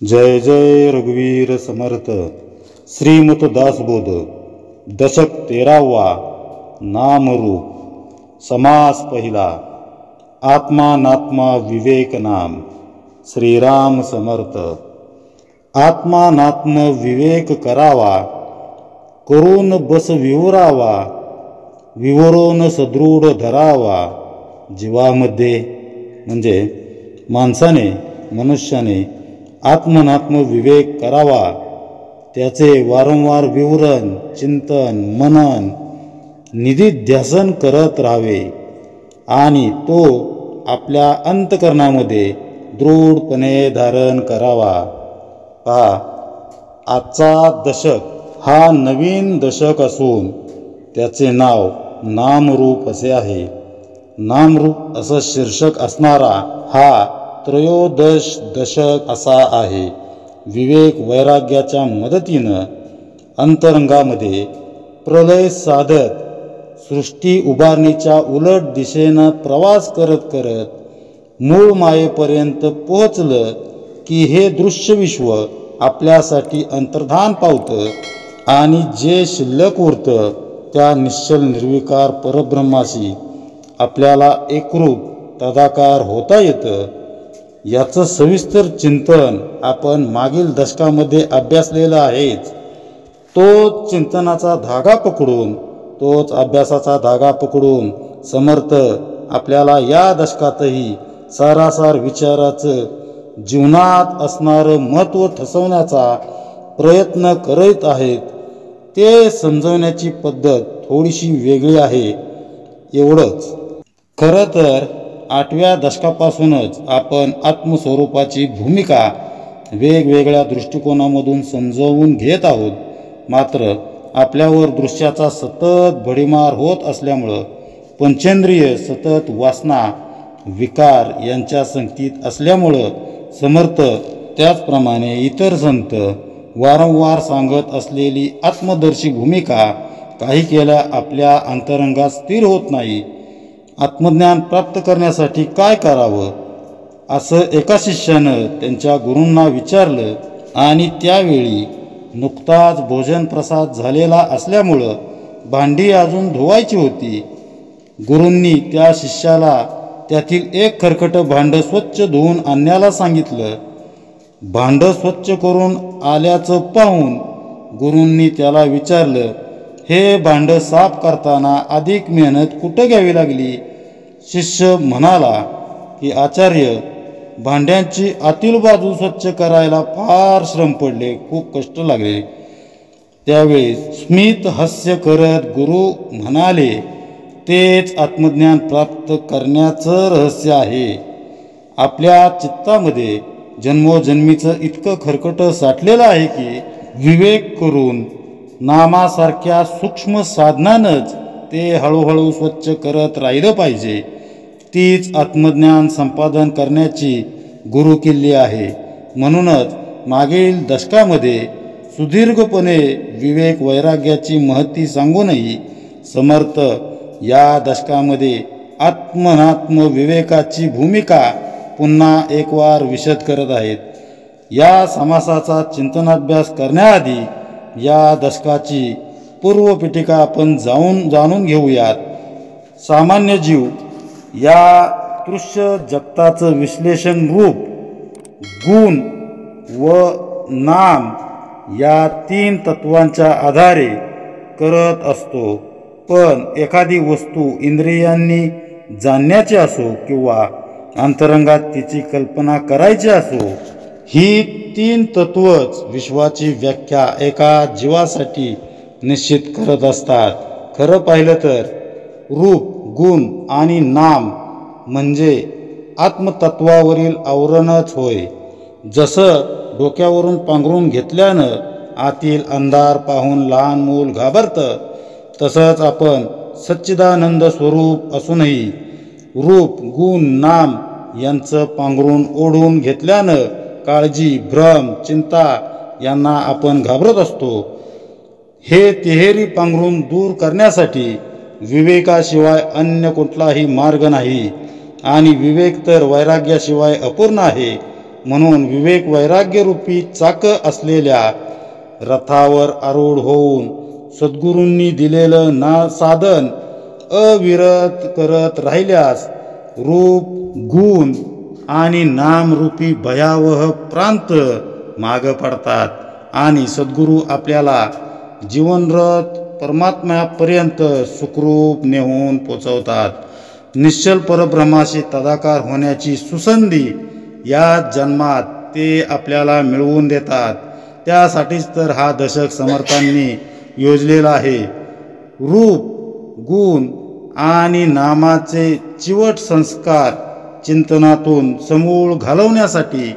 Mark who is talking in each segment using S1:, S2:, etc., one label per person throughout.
S1: जय जय रघुवीर समर्थ. श्रीमत दासबोध. दशक 13वा. नामरूप. समास पहिला. आत्मानात्मा विवेक नाम. श्रीराम समर्थ. आत्मानात्म विवेक करावा, करून बस विवरावा, विवरून सदृढ धरावा. जीवामध्ये म्हणजे माणसाने, मनुष्याने आत्मनात्म विवेक करावा, त्याचे वारंवार विवरण, चिंतन, मनन, निधिध्यासन करत राहावे आणि तो आपल्या अंतकरणामध्ये दृढपणे धारण करावा. पहा, आजचा दशक हा नवीन दशक असून त्याचे नाव नामरूप असे आहे. नामरूप असं शीर्षक असणारा हा त्रयोदश दशक असा आहे. विवेक वैराग्याच्या मदतीनं अंतरंगामध्ये प्रलय साधत सृष्टी उभारणीच्या उलट दिशेनं प्रवास करत करत मूळ मायेपर्यंत पोहोचलं की हे दृश्य विश्व आपल्यासाठी अंतर्धान पावतं आणि जे शिल्लक उरतं त्या निश्चल निर्विकार परब्रह्माशी आपल्याला एकरूप तदाकार होता येतं. याचं सविस्तर चिंतन आपण मागील दशकामध्ये अभ्यासलेलं आहेच. तोच चिंतनाचा धागा पकडून, तोच अभ्यासाचा धागा पकडून समर्थ आपल्याला या दशकातही सारासार विचाराचं जीवनात असणारं महत्त्व ठसवण्याचा प्रयत्न करत आहेत. ते समजवण्याची पद्धत थोडीशी वेगळी आहे, एवढंच. खरं तर 8व्या दशकापासूनच आपण आत्मस्वरूपाची भूमिका वेगवेगळ्या दृष्टिकोनामधून समजवून घेत आहोत. मात्र आपल्यावर दृश्याचा सतत भडीमार होत असल्यामुळं, पंचेंद्रिय सतत वासना, विकार यांच्या संगतीत असल्यामुळं समर्थ, त्याचप्रमाणे इतर संत वारंवार सांगत असलेली आत्मदर्शी भूमिका काही केल्या आपल्या अंतरंगात स्थिर होत नाही. आत्मज्ञान प्राप्त करण्यासाठी काय करावं असं एका शिष्यानं त्यांच्या गुरूंना विचारलं आणि त्यावेळी नुकताच भोजन प्रसाद झालेला असल्यामुळं भांडी अजून धुवायची होती. गुरूंनी त्या शिष्याला त्यातील एक खरकटं भांडं स्वच्छ धुवून आणण्याला सांगितलं. भांडं स्वच्छ करून आल्याचं पाहून गुरूंनी त्याला विचारलं, हे भांडं साफ करताना अधिक मेहनत कुठं घ्यावी लागली? शिष्य म्हणाला की आचार्य, भांड्यांची आतील बाजू स्वच्छ करायला फार श्रम पडले, खूप कष्ट लागले. त्यावेळी स्मित हास्य करत गुरु म्हणाले, तेच आत्मज्ञान प्राप्त करण्याचं रहस्य आहे. आपल्या चित्तामध्ये जन्मोजन्मीचं इतकं खरकटं साठलेलं आहे की विवेक करून नामासारख्या सूक्ष्म साधनानंच ते हळूहळू स्वच्छ करत राहिलं पाहिजे. तीच आत्मज्ञान संपादन करण्याची गुरुकिल्ली आहे. म्हणूनच मागील दशकामध्ये सुदीर्घपणे विवेक वैराग्याची महती सांगूनही समर्थ या दशकामध्ये आत्मनात्म विवेकाची भूमिका पुन्हा एकवार विशद करत आहेत. या समासाचा चिंतनाभ्यास करण्याआधी या दशकाची पूर्वपीठिका आपण जाणून घेऊयात. सामान्य जीव या दृश्य जगताचं विश्लेषण रूप, गुण व नाम या 3 तत्वांच्या आधारे करत असतो. पण एखादी वस्तू इंद्रियांनी जाणण्याची असो किंवा अंतरंगात तिची कल्पना करायची असो, ही 3 तत्वच विश्वाची व्याख्या एका जीवासाठी निश्चित करत असतात. खरं पाहिलं तर रूप, गुण आणि नाम म्हणजे आत्मतत्वावरील आवरणच होय. जसं डोक्यावरून पांघरून घेतल्यानं आतील अंधार पाहून लहान मूल घाबरतं, तसंच आपण सच्चिदानंद स्वरूप असूनही रूप, गुण, नाम यांचं पांघरून ओढून घेतल्यानं काळजी, भ्रम, चिंता यांना आपण घाबरत असतो. हे तिहेरी पांघरून दूर करण्यासाठी विवेकाशिवाय अन्य कुठलाही मार्ग नाही आणि विवेक तर वैराग्याशिवाय अपूर्ण आहे. म्हणून विवेक वैराग्य रूपी चाकं असलेल्या रथावर आरूढ होऊन सद्गुरूंनी दिलेलं साधन अविरत करत राहिल्यास रूप, गुण आणि नामरूपी भयावह प्रांत मागं पडतात आणि सद्गुरू आपल्याला जीवनरथ परमात्म्यापर्यंत सुखरूप नेऊन पोचवतात. निश्चल परब्रह्माशी तदाकार होण्याची सुसंधी या जन्मात ते आपल्याला मिळवून देतात. त्यासाठीच तर हा दशक समर्थांनी योजलेला आहे. रूप, गुण आणि नामाचे चिवट संस्कार चिंतनातून समूळ घालवण्यासाठी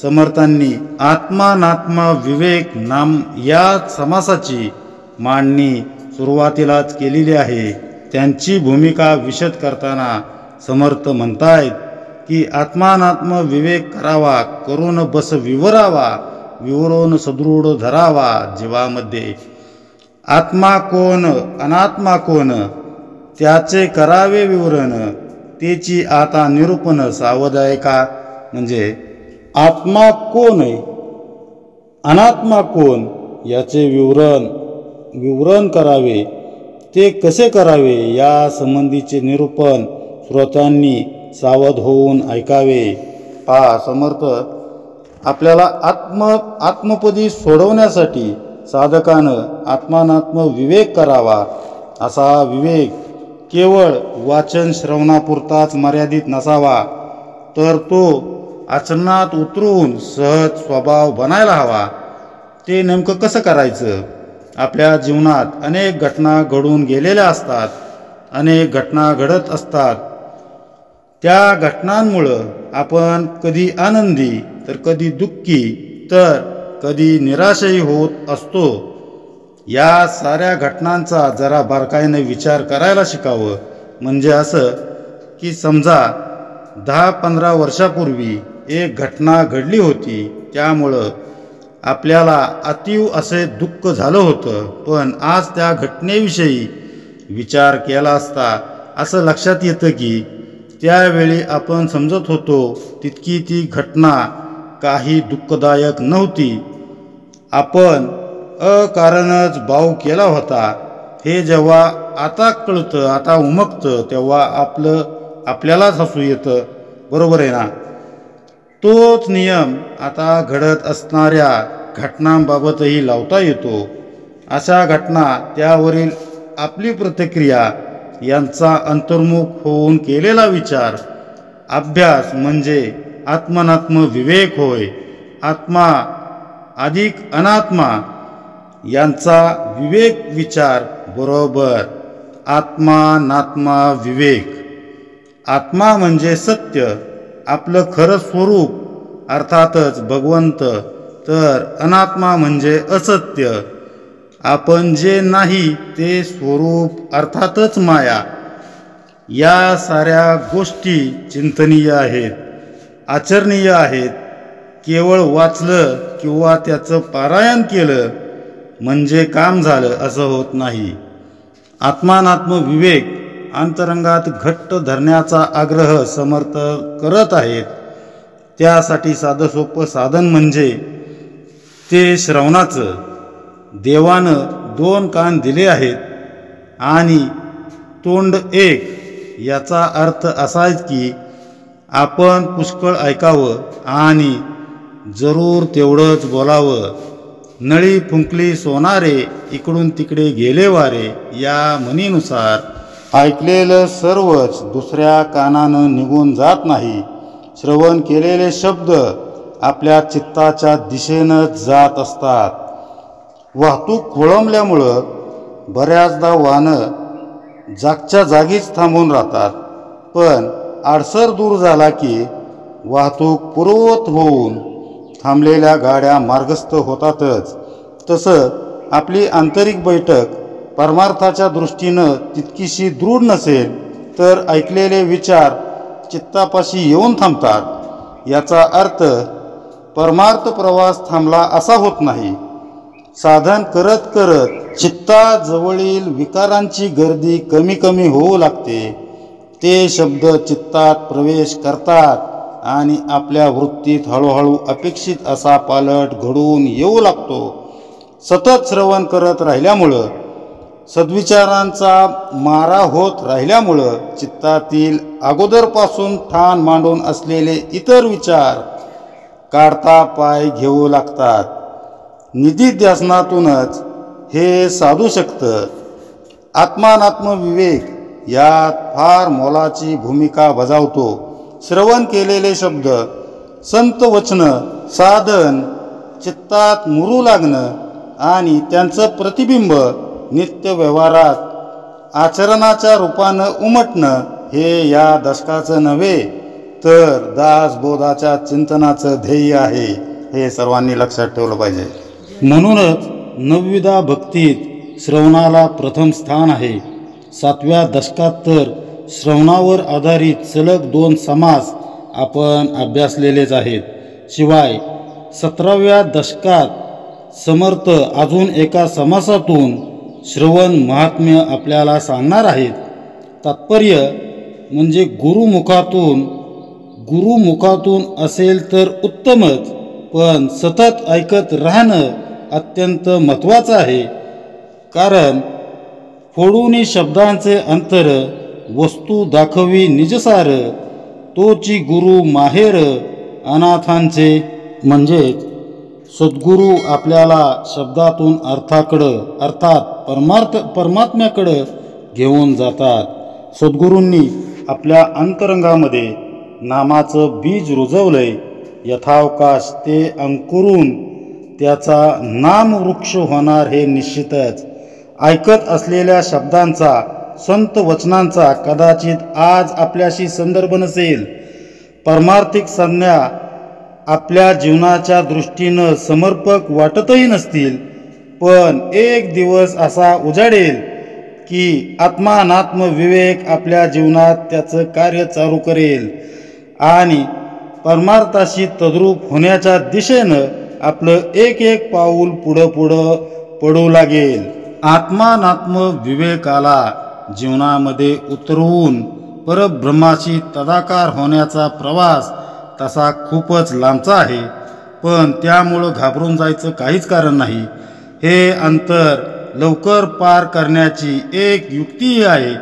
S1: समर्थांनी आत्मानात्मा विवेक नाम या समासाची मांडणी सुरुवातीलाच केलेली आहे. त्यांची भूमिका विशद करताना समर्थ म्हणतायत की आत्मानात्म विवेक करावा, करून बस विवरावा, विवरून सदृढ धरावा जीवामध्ये. आत्मा कोण, अनात्मा कोण, त्याचे करावे विवरण, तेची आता निरूपण सावध आहे का. म्हणजे आत्मा कोण आहे, अनात्मा कोण याचे विवरण करावे, ते कसे करावे या संबंधीचे निरूपण श्रोत्यांनी सावध होऊन ऐकावे. पहा, समर्थ आपल्याला आत्मपदी सोडवण्यासाठी साधकानं आत्मानात्म विवेक करावा. असा विवेक केवळ वाचन श्रवणापुरताच मर्यादित नसावा, तर तो आचरणात उतरून सहज स्वभाव बनायला हवा. ते नेमकं कसं करायचं. आपल्या जीवनात अनेक घटना घडून गेलेल्या असतात, अनेक घटना घडत असतात. त्या घटनांमुळं आपण कधी आनंदी तर कधी दुःखी तर कधी निराशही होत असतो. या साऱ्या घटनांचा जरा बारकाईने विचार करायला शिकावं. म्हणजे असं की समजा 10-15 वर्षापूर्वी एक घटना घडली होती, त्यामुळं आपल्याला अतीव असे दुःख झालं होतं. पण आज त्या घटनेविषयी विचार केला असता असं लक्षात येतं की त्यावेळी आपण समजत होतो तितकी ती घटना काही दुःखदायक नव्हती. आपण अकारणच भाव केला होता. हे जेव्हा आता कळतं, आता उमगतं, तेव्हा आपल्यालाच हसू येतं. बरोबर आहे ना. तोच नियम आता घडत असणाऱ्या घटनांबाबतही लावता येतो. अशा घटना, त्यावरील आपली प्रतिक्रिया यांचा अंतर्मुख होऊन केलेला विचार अभ्यास म्हणजे आत्मनात्म विवेक होय. आत्मा अधिक अनात्मा यांचा विवेक विचार बरोबर आत्मानात्मा विवेक. आत्मा म्हणजे सत्य, आपलं खरं स्वरूप अर्थातच भगवंत, तर अनात्मा म्हणजे असत्य, आपण जे नाही ते स्वरूप अर्थातच माया. या साऱ्या गोष्टी चिंतनीय आहेत, आचरणीय आहेत. केवळ वाचलं किंवा त्याचं पारायण केलं म्हणजे काम झालं असं होत नाही. आत्मानात्म विवेक अंतरंगात घट्ट धरण्याचा आग्रह समर्थ करत आहेत. त्यासाठी साधं सोपं साधन म्हणजे ते श्रवणाचं. देवानं 2 कान दिले आहेत आणि तोंड एक. याचा अर्थ असाच की आपण पुष्कळ ऐकावं आणि जरूर तेवढंच बोलावं. नळी फुंकली सोनारे, इकडून तिकडे गेले वारे या म्हणीनुसार ऐकलेलं सर्वच दुसऱ्या कानानं निघून जात नाही. श्रवण केलेले शब्द आपल्या चित्ताच्या दिशेनं जात असतात. वाहतूक खोळंबल्यामुळं बऱ्याचदा वाहनं जागच्या जागीच थांबून राहतात. पण आडसर दूर झाला की वाहतूक पूर्ववत होऊन थांबलेल्या गाड्या मार्गस्थ होतातच. तसं आपली आंतरिक बैठक परमार्थाच्या दृष्टीनं तितकीशी दृढ नसेल तर ऐकलेले विचार चित्तापाशी येऊन थांबतात. याचा अर्थ परमार्थ प्रवास थांबला असा होत नाही. साधन करत करत चित्ताजवळील विकारांची गर्दी कमी कमी होऊ लागते. ते शब्द चित्तात प्रवेश करतात आणि आपल्या वृत्तीत हळूहळू अपेक्षित असा पालट घडून येऊ लागतो. सतत श्रवण करत राहिल्यामुळं, सद्विचारांचा मारा होत राहिल्यामुळं चित्तातील अगोदरपासून ठाण मांडून असलेले इतर विचार काढता पाय घेऊ लागतात. निधिध्यासनातूनच हे साधू शकतं. आत्मानात्म विवेक यात फार मोलाची भूमिका बजावतो. श्रवण केलेले शब्द, संत वचनं, साधन चित्तात मुरू लागणं आणि त्यांचं प्रतिबिंब नित्य व्यवहारात आचरणाच्या रूपानं उमटणं हे या दशकाचं नव्हे तर दासबोधाच्या चिंतनाचं ध्येय आहे. हे सर्वांनी लक्षात ठेवलं पाहिजे. म्हणूनच नवविधा भक्तीत श्रवणाला प्रथम स्थान आहे. 7व्या दशकात तर श्रवणावर आधारित सलग 2 समास आपण अभ्यासलेलेच आहेत. शिवाय 17व्या दशकात समर्थ अजून एका समासातून श्रवण महात्म्य आपल्याला सांगणार आहेत. तात्पर्य म्हणजे गुरुमुखातून असेल तर उत्तमच, पण सतत ऐकत राहणं अत्यंत महत्त्वाचं आहे. कारण फोडूनी शब्दांचे अंतर, वस्तू दाखवी निजसार, तोची गुरु माहेर अनाथांचे. म्हणजेच सद्गुरू आपल्याला शब्दातून अर्थात परमात्म्याकडं घेऊन जातात. सद्गुरूंनी आपल्या अंतरंगामध्ये नामाचं बीज रुजवलंय. यथावकाश ते अंकुरून त्याचा नामवृक्ष होणार हे निश्चितच. ऐकत असलेल्या शब्दांचा, संत वचनांचा कदाचित आज आपल्याशी संदर्भ नसेल. परमार्थिक संज्ञा आपल्या जीवनाच्या दृष्टीनं समर्पक वाटतही नसतील, पण एक दिवस असा उजाडेल की आत्मानात्म विवेक आपल्या जीवनात त्याचं कार्य चालू करेल आणि परमार्थाशी तद्रूप होण्याच्या दिशेनं आपलं एक पाऊल पुढं पडू लागेल. आत्मानात्म विवेकाला जीवनामध्ये उतरवून परब्रह्माशी तदाकार होण्याचा प्रवास तसा खूपच लांबचा आहे, पण त्यामुळं घाबरून जायचं काहीच कारण नाही. हे अंतर लवकर पार करण्याची एक युक्तीही आहे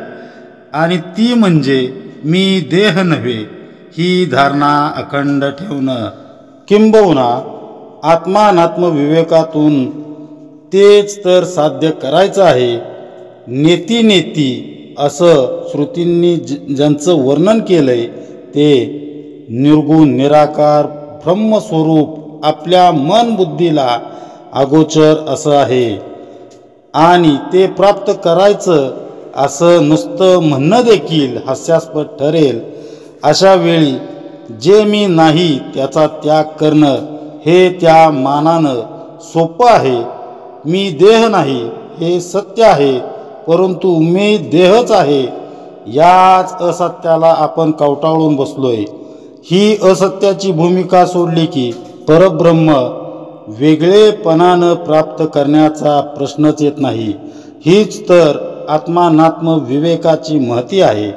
S1: आणि ती म्हणजे मी देह नव्हे ही धारणा अखंड ठेवणं. किंबहुना आत्मानात्म विवेकातून तेच तर साध्य करायचं आहे. नेती असं श्रुतींनी ज्यांचं वर्णन केलंय ते निर्गुण निराकार ब्रह्मस्वरूप आपल्या मन बुद्धीला अगोचर असं आहे आणि ते प्राप्त करायचं असं नुसतं म्हणणं देखील हास्यास्पद ठरेल. अशा वेळी जे मी नाही त्याचा त्याग करणं हे त्या मानानं सोपं आहे. मी देह नाही हे सत्य आहे, परंतु मी देहच आहे याच असत्याला आपण कवटाळून बसलोय. ही असत्याची भूमिका सोडली की परब्रह्म वेगळेपणानं प्राप्त करण्याचा प्रश्नच येत नाही. हीच तर आत्मानात्म विवेकाची महती आहे.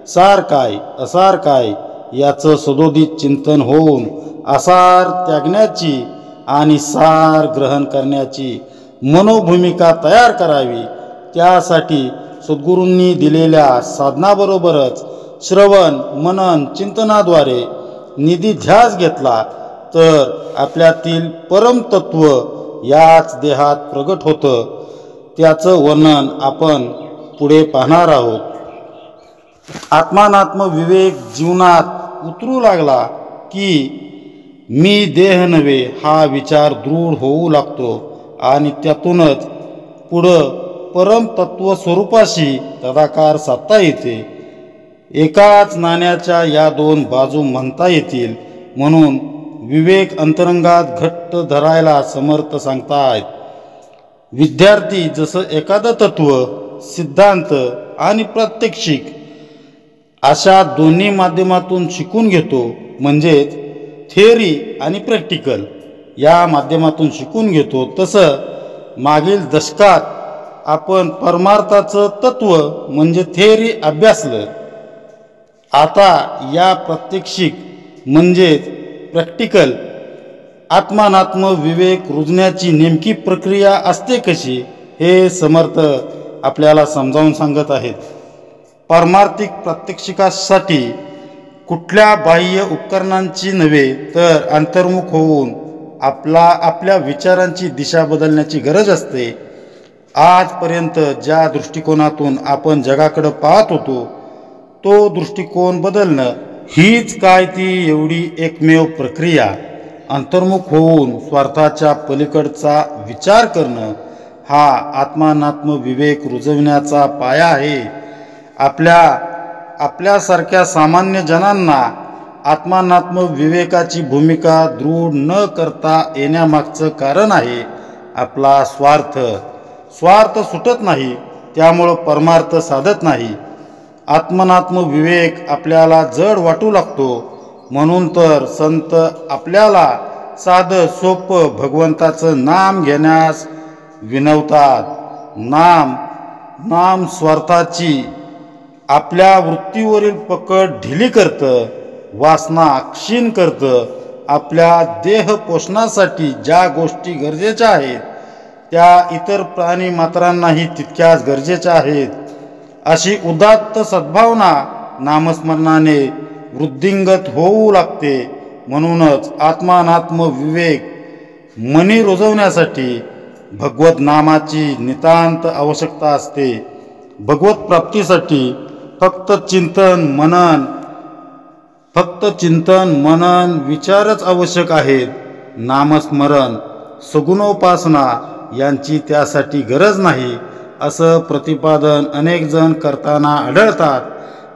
S1: सार काय असार काय याचं सदोदित चिंतन होऊन असार त्यागण्याची आणि सार ग्रहण करण्याची मनोभूमिका तयार करावी. त्यासाठी सद्गुरूंनी दिलेल्या साधनाबरोबरच श्रवण मनन चिंतनाद्वारे निधिध्यास घेतला तर आपल्यातील परमतत्व याच देहात प्रगट होतं. त्याचं वर्णन आपण पुढे पाहणार आहोत. आत्मानात्म विवेक जीवनात उतरू लागला की मी देह नव्हे हा विचार दृढ होऊ लागतो आणि त्यातूनच पुढं परमतत्व स्वरूपाशी तदाकार साधता येते. एकाच नाण्याच्या या 2 बाजू म्हणता येतील. म्हणून विवेक अंतरंगात घट्ट धरायला समर्थ सांगतायत. विद्यार्थी जसं एखादं तत्व, सिद्धांत आणि प्रात्यक्षिक अशा दोन्ही माध्यमातून शिकून घेतो, म्हणजेच थिअरी आणि प्रॅक्टिकल या माध्यमातून शिकून घेतो, तसं मागील दशकात आपण परमार्थाचं तत्व म्हणजे थिअरी अभ्यासलं. आता या प्रात्यक्षिक म्हणजेच प्रॅक्टिकल आत्मानात्म विवेक रुजण्याची नेमकी प्रक्रिया असते कशी हे समर्थ आपल्याला समजावून सांगत आहेत. पारमार्थिक प्रात्यक्षिकासाठी कुठल्या बाह्य उपकरणांची नव्हे तर अंतर्मुख होऊन आपल्या विचारांची दिशा बदलण्याची गरज असते. आजपर्यंत ज्या दृष्टिकोनातून आपण जगाकडे पाहत होतो तो दृष्टिकोन बदलणं हीच काय ती एवढी एकमेव प्रक्रिया. अंतर्मुख होऊन स्वार्थाच्या पलीकडचा विचार करणं हा आत्मानात्म विवेक रुजविण्याचा पाया आहे. आपल्यासारख्या सामान्य जनांना आत्मानात्म विवेकाची भूमिका दृढ न करता येण्यामागचं कारण आहे आपला स्वार्थ सुटत नाही, त्यामुळं परमार्थ साधत नाही. आत्मनात्म विवेक आपल्याला जड वाटू लागतो, म्हणून तर संत आपल्याला साधं सोपं भगवंताचं नाम घेण्यास विनवतात. नाम स्वार्थाची आपल्या वृत्तीवरील पकड ढिली करतं, वासना क्षीण करतं. आपल्या देह पोषणासाठी ज्या गोष्टी गरजेच्या आहेत त्या इतर प्राणी मात्रांनाही तितक्याच गरजेच्या आहेत. अशी उदात्त सद्भावना नामस्मरणाने वृद्धिंगत होऊ लागते. म्हणूनच आत्मानात्म विवेक मनी रुजवण्यासाठी भगवत नामाची नितांत आवश्यकता असते. भगवत प्राप्तीसाठी फक्त चिंतन मनन विचारच आवश्यक आहेत. नामस्मरण सगुणोपासना यांची त्यासाठी गरज नाही असं प्रतिपादन अनेक जण करताना आढळतात.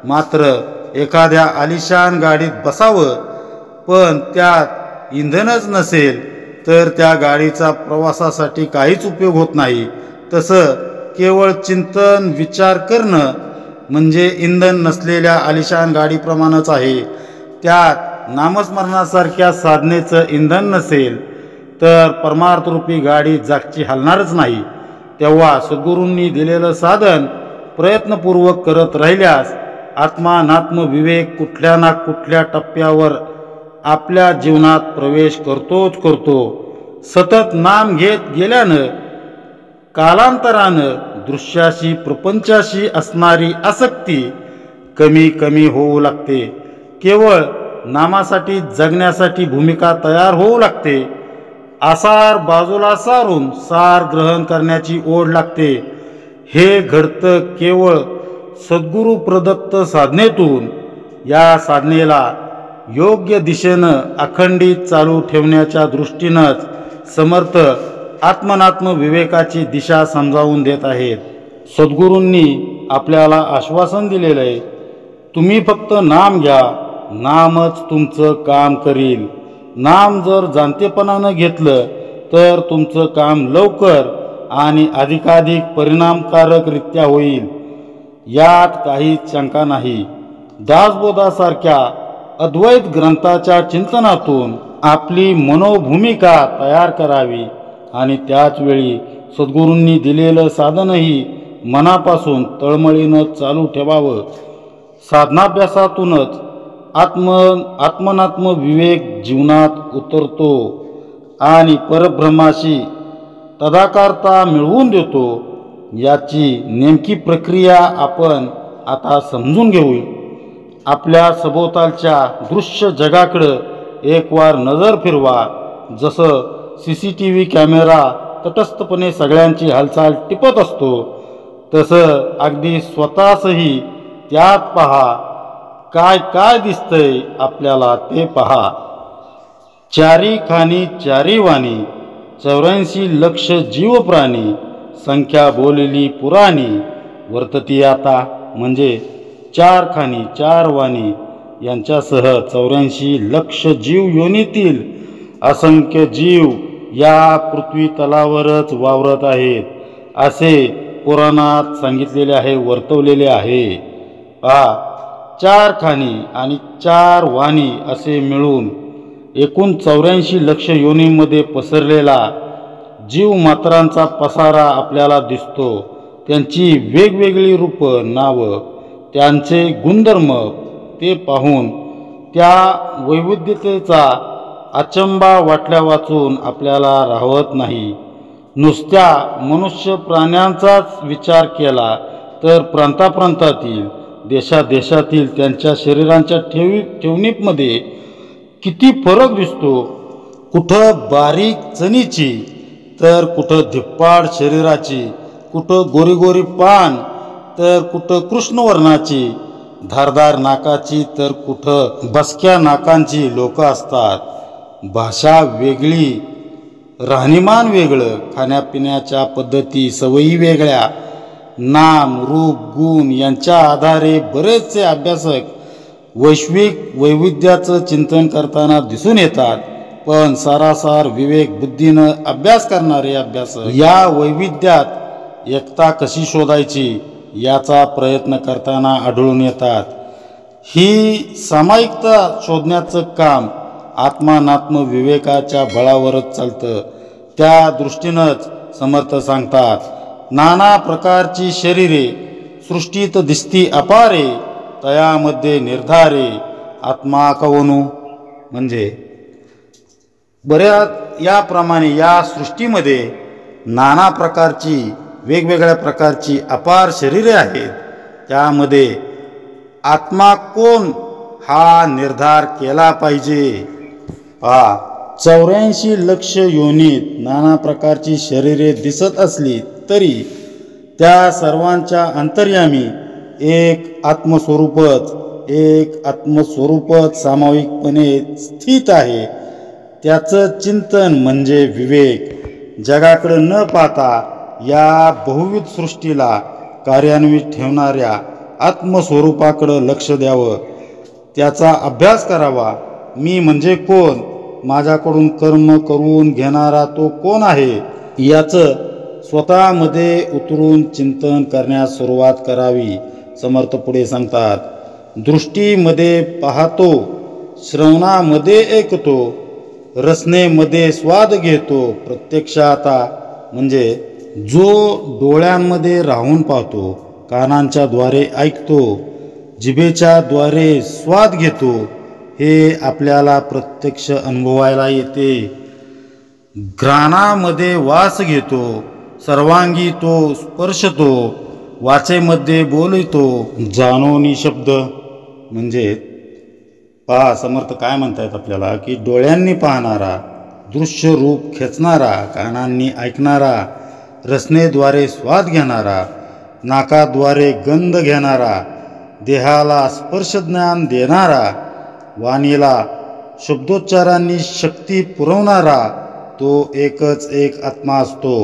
S1: मात्र एखाद्या आलिशान गाडीत बसावं पण त्यात इंधनच नसेल तर त्या गाडीचा प्रवासासाठी काहीच उपयोग होत नाही. तसं केवळ चिंतन विचार करणं म्हणजे इंधन नसलेल्या आलिशान गाडीप्रमाणेच आहे. त्यात नामस्मरणासारख्या साधनेचं इंधन नसेल तर परमार्थरूपी गाडी जागची हलणारच नाही. तेव्हा सद्गुरूंनी दिलेलं साधन प्रयत्नपूर्वक करत राहिल्यास आत्मानात्म विवेक कुठल्या ना कुठल्या टप्प्यावर आपल्या जीवनात प्रवेश करतो. सतत नाम घेत गेल्यानं कालांतरानं दृश्याशी प्रपंचाशी असणारी आसक्ती कमी होऊ लागते. केवळ नामासाठी जगण्यासाठी भूमिका तयार होऊ लागते. आसार बाजूला सारून सार ग्रहण करण्याची ओढ लागते. हे घडतं केवळ सद्गुरू प्रदत्त साधनेतून. या साधनेला योग्य दिशेनं अखंडित चालू ठेवण्याच्या दृष्टीनंच समर्थ आत्मनात्म विवेकाची दिशा समजावून देत आहेत. सद्गुरूंनी आपल्याला आश्वासन दिलेलं आहे, तुम्ही फक्त नाम घ्या, नामच तुमचं काम करील. नाम जर जाणतेपणानं घेतलं तर तुमचं काम लवकर आणि अधिकाधिक परिणामकारकरित्या होईल, यात काही शंका नाही. दासबोधासारख्या अद्वैत ग्रंथाच्या चिंतनातून आपली मनोभूमिका तयार करावी आणि त्याचवेळी सद्गुरूंनी दिलेलं साधनही मनापासून तळमळीनं चालू ठेवावं. साधनाभ्यासातूनच आत्मनात्म विवेक जीवनात उतरतो आणि परब्रह्माशी तदाकारता मिळवून देतो. याची नेमकी प्रक्रिया आपण आता समजून घेऊ. आपल्या सभोवतालच्या दृश्य जगाकडं एक वार नजर फिरवा. जसं CCTV कॅमेरा तटस्थपणे सगळ्यांची हालचाल टिपत असतो तसं अगदी स्वतःसही त्यात पहा. काय दिसतंय आपल्याला ते पहा. चारी खानी चारी वाणी 84 लक्ष जीव प्राणी संख्या बोलली पुराणी वर्तती आता. म्हणजे 4 खानी 4 वाणी यांच्यासह 84 लक्ष जीव योनीतील असंख्य जीव या पृथ्वी तलावरच वावरत आहेत असे पुराणात सांगितलेले आहे, वर्तवलेले आहे. 4 खानी आणि 4 वाणी असे मिळून एकूण 84 लक्ष योनीमध्ये पसरलेला जीव मात्रांचा पसारा आपल्याला दिसतो. त्यांची वेगवेगळी रूपं, नावं, त्यांचे गुणधर्म ते पाहून त्या वैविध्यतेचा अचंबा वाटल्या वाचून आपल्याला राहत नाही. नुसत्या मनुष्य प्राण्यांचाच विचार केला तर प्रांताप्रांतातील देशादेशातील त्यांच्या शरीरांच्या ठेवणीमध्ये किती फरक दिसतो. कुठं बारीक चणीची तर कुठं धिप्पाड शरीराची, कुठं गोरीगोरी पान तर कुठं कृष्णवर्णाची, धारदार नाकाची तर कुठं बसक्या नाकांची लोक असतात. भाषा वेगळी, राहणीमान वेगळं, खाण्यापिण्याच्या पद्धती सवयी वेगळ्या, नाम रूप गुण यांच्या आधारे बरेचसे अभ्यासक वैश्विक वैविध्याचं चिंतन करताना दिसून येतात. पण सारासार विवेक बुद्धीनं अभ्यास करणारे अभ्यासक या वैविध्यात एकता कशी शोधायची याचा प्रयत्न करताना आढळून येतात. ही सामायिकता शोधण्याचं काम आत्मानात्म विवेकाच्या बळावरच चालतं. त्या दृष्टीनंच समर्थ सांगतात, नाना प्रकारची शरीरे सृष्टीत दिसती अपारे, तयामध्ये निर्धारे आत्मा कवनु. म्हणजे बऱ्याच याप्रमाणे या सृष्टीमध्ये नाना प्रकारची वेगवेगळ्या प्रकारची अपार शरीरे आहेत. त्यामध्ये आत्मा कोण हा निर्धार केला पाहिजे. 84 लक्ष योनीत नाना प्रकारची शरीरे दिसत असली तरी त्या सर्वांच्या अंतर्यामी एक आत्मस्वरूपच सामायिकपणे स्थित आहे. त्याचं चिंतन म्हणजे विवेक. जगाकडे न पाहता या बहुविध सृष्टीला कार्यान्वित ठेवणाऱ्या आत्मस्वरूपाकडे लक्ष द्यावं, त्याचा अभ्यास करावा. मी म्हणजे कोण, माझ्याकडून कर्म करून घेणारा तो कोण आहे याचं स्वतःमध्ये उतरून चिंतन करण्यास सुरुवात करावी. समर्थ पुढे सांगतात, दृष्टीमध्ये पाहतो, श्रवणामध्ये ऐकतो, रसनेमध्ये स्वाद घेतो. प्रत्यक्षात म्हणजे जो डोळ्यांमध्ये राहून पाहतो, कानांच्या द्वारे ऐकतो, जिभेच्या द्वारे स्वाद घेतो, हे आपल्याला प्रत्यक्ष अनुभवायला येते. घ्राणामध्ये वास घेतो, सर्वांगी तो स्पर्शतो, वाचेमध्ये बोलतो, जाणोनी शब्द. म्हणजे समर्थ काय म्हणतायत आपल्याला की डोळ्यांनी पाहणारा, दृश्य रूप खेचणारा, कानांनी ऐकणारा, रसनेद्वारे स्वाद घेणारा, नाकाद्वारे गंध घेणारा, देहाला स्पर्शज्ञान देणारा, वाणीला शब्दोच्चारांनी शक्ती पुरवणारा तो एकच एक आत्मा असतो.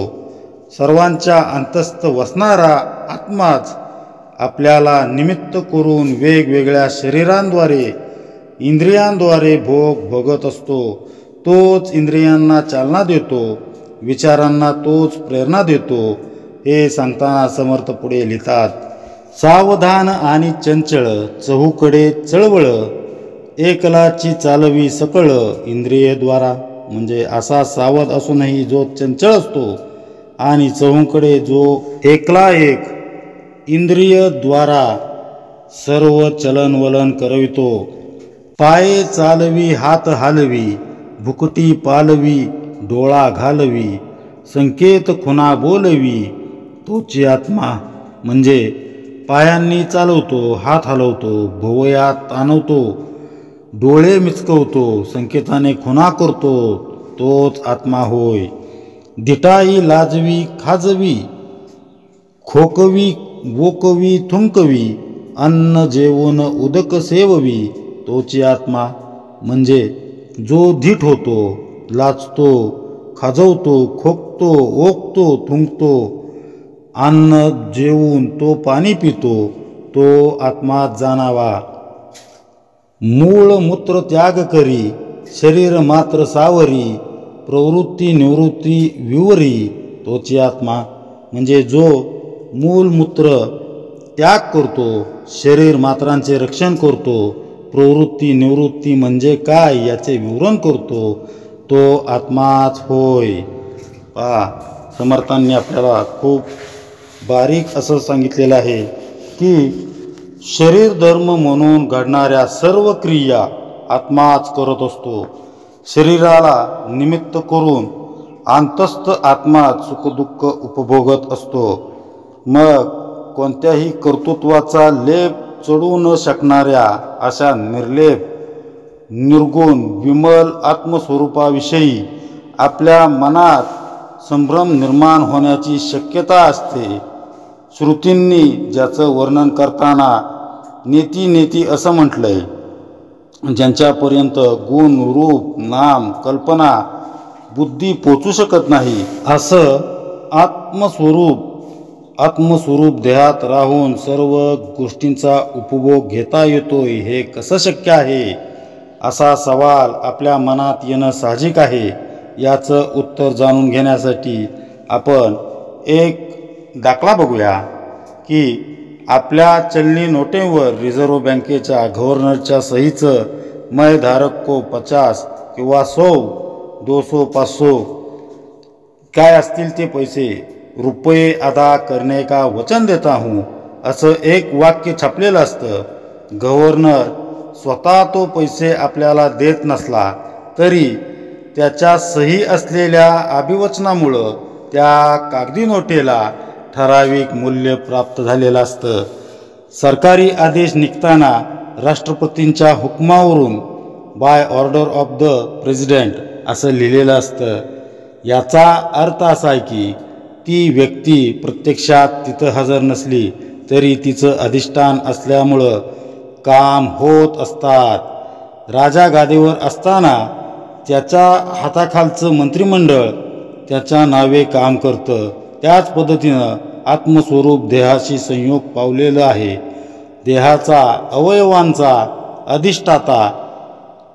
S1: सर्वांच्या अंतस्थ वसणारा आत्माच आपल्याला निमित्त करून वेगवेगळ्या शरीरांद्वारे इंद्रियांद्वारे भोग भोगत असतो. तोच इंद्रियांना चालना देतो, विचारांना तोच प्रेरणा देतो. हे सांगताना समर्थ पुढे लिहितात, सावधान आणि चंचळ चहूकडे चळवळ, एकलाची चालवी सकळ इंद्रियद्वारा. म्हणजे असा सावध असूनही जो चंचळ असतो आणि चहूकडे जो एकला एक इंद्रियद्वारा सर्व चलनवलन करवितो. पाये चालवी, हात हालवी, भुकटी पालवी, डोळा घालवी, संकेत खुणा बोलवी, तोची आत्मा. म्हणजे पायांनी चालवतो, हात हलवतो, भोवयात ताणवतो, डोळे मिचकवतो, संकेताने खुणा करतो, तोच आत्मा होय. दिटाई लाजवी, खाजवी, खोकवी, वोकवी, थुंकवी, अन्न जेवण उदक सेववी, तोची आत्मा. म्हणजे जो धीट होतो, लाजतो, खाजवतो, खोकतो, ओकतो, थुंकतो, अन्न जेवून तो पाणी पितो, तो आत्मा जाणावा. मूळ मूत्र त्याग करी, शरीर मात्र सावरी, प्रवृत्ती निवृत्ती विवरी, तोची आत्मा. म्हणजे जो मूलमूत्र त्याग करतो, शरीर मात्रांचे रक्षण करतो, प्रवृत्ती निवृत्ती म्हणजे काय याचे विवरण करतो, तो आत्माच होय. समर्थांनी आपल्याला खूप बारीक असं सांगितलेलं आहे की शरीर धर्म म्हणून घडणाऱ्या सर्व क्रिया आत्माच करत असतो. शरीराला निमित्त करून अंतस्थ आत्मा सुखदुःख उपभोगत असतो. मग कोणत्याही कर्तृत्वाचा लेप चढू न शकणाऱ्या अशा निर्लेप निर्गुण विमल आत्मस्वरूपाविषयी आपल्या मनात संभ्रम निर्माण होण्याची शक्यता असते. श्रुतींनी ज्याचं वर्णन करताना नेती नेती असं म्हटलंय, ज्यांच्यापर्यंत गुण रूप नाम कल्पना बुद्धी पोचू शकत नाही, असं आत्मस्वरूप देहात राहून सर्व गोष्टींचा उपभोग घेता येतोय हे कसं शक्य आहे, असा सवाल आपल्या मनात येणं साहजिक आहे. याचं उत्तर जाणून घेण्यासाठी आपण एक दाखला बघूया की आपल्या चलनी नोटेवर रिझर्व्ह बँकेच्या गव्हर्नरच्या सहीचं मैं धारक को 50 किंवा 100, 200, 500 काय असतील ते पैसे रुपये अदा करने का वचन देता हूँ असं एक वाक्य छापलेलं असतं. गव्हर्नर स्वतः तो पैसे आपल्याला देत नसला तरी त्याच्या सही असलेल्या अभिवचनामुळं त्या कागदी नोटेला ठराविक मूल्य प्राप्त झालेलं असतं. सरकारी आदेश निघताना राष्ट्रपतींच्या हुकमावरून by order of the president असं लिहिलेलं असतं. याचा अर्थ असा आहे की ती व्यक्ती प्रत्यक्षात तिथं हजर नसली तरी तिचं अधिष्ठान असल्यामुळं काम होत असतात. राजा गादीवर असताना त्याच्या हाताखालचं मंत्रिमंडळ त्याच्या नावे काम करतं. त्याच पद्धतीनं आत्मस्वरूप देहाशी संयोग पावलेलं आहे. देहाचा अवयवांचा अधिष्ठाता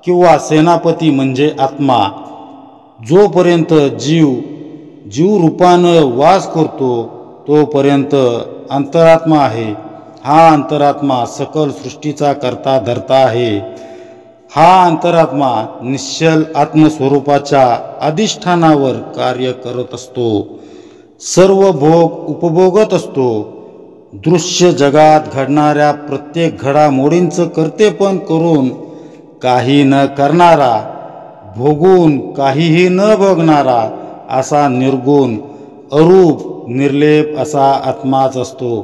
S1: किंवा सेनापती म्हणजे आत्मा. जोपर्यंत जीव रूपानं वास करतो तोपर्यंत अंतरात्मा आहे. हा अंतरात्मा सकल सृष्टीचा करता धर्ता आहे. हा अंतरात्मा निश्चल आत्मस्वरूपाच्या अधिष्ठानावर कार्य करत असतो. सर्व भोग उपभोगत असतो. दृश्य जगात घडणाऱ्या प्रत्येक घडामोडींचं कर्तेपण करून काही न करणारा, भोगून काहीही न भोगणारा असा निर्गुण अरूप निर्लेप असा आत्माच असतो.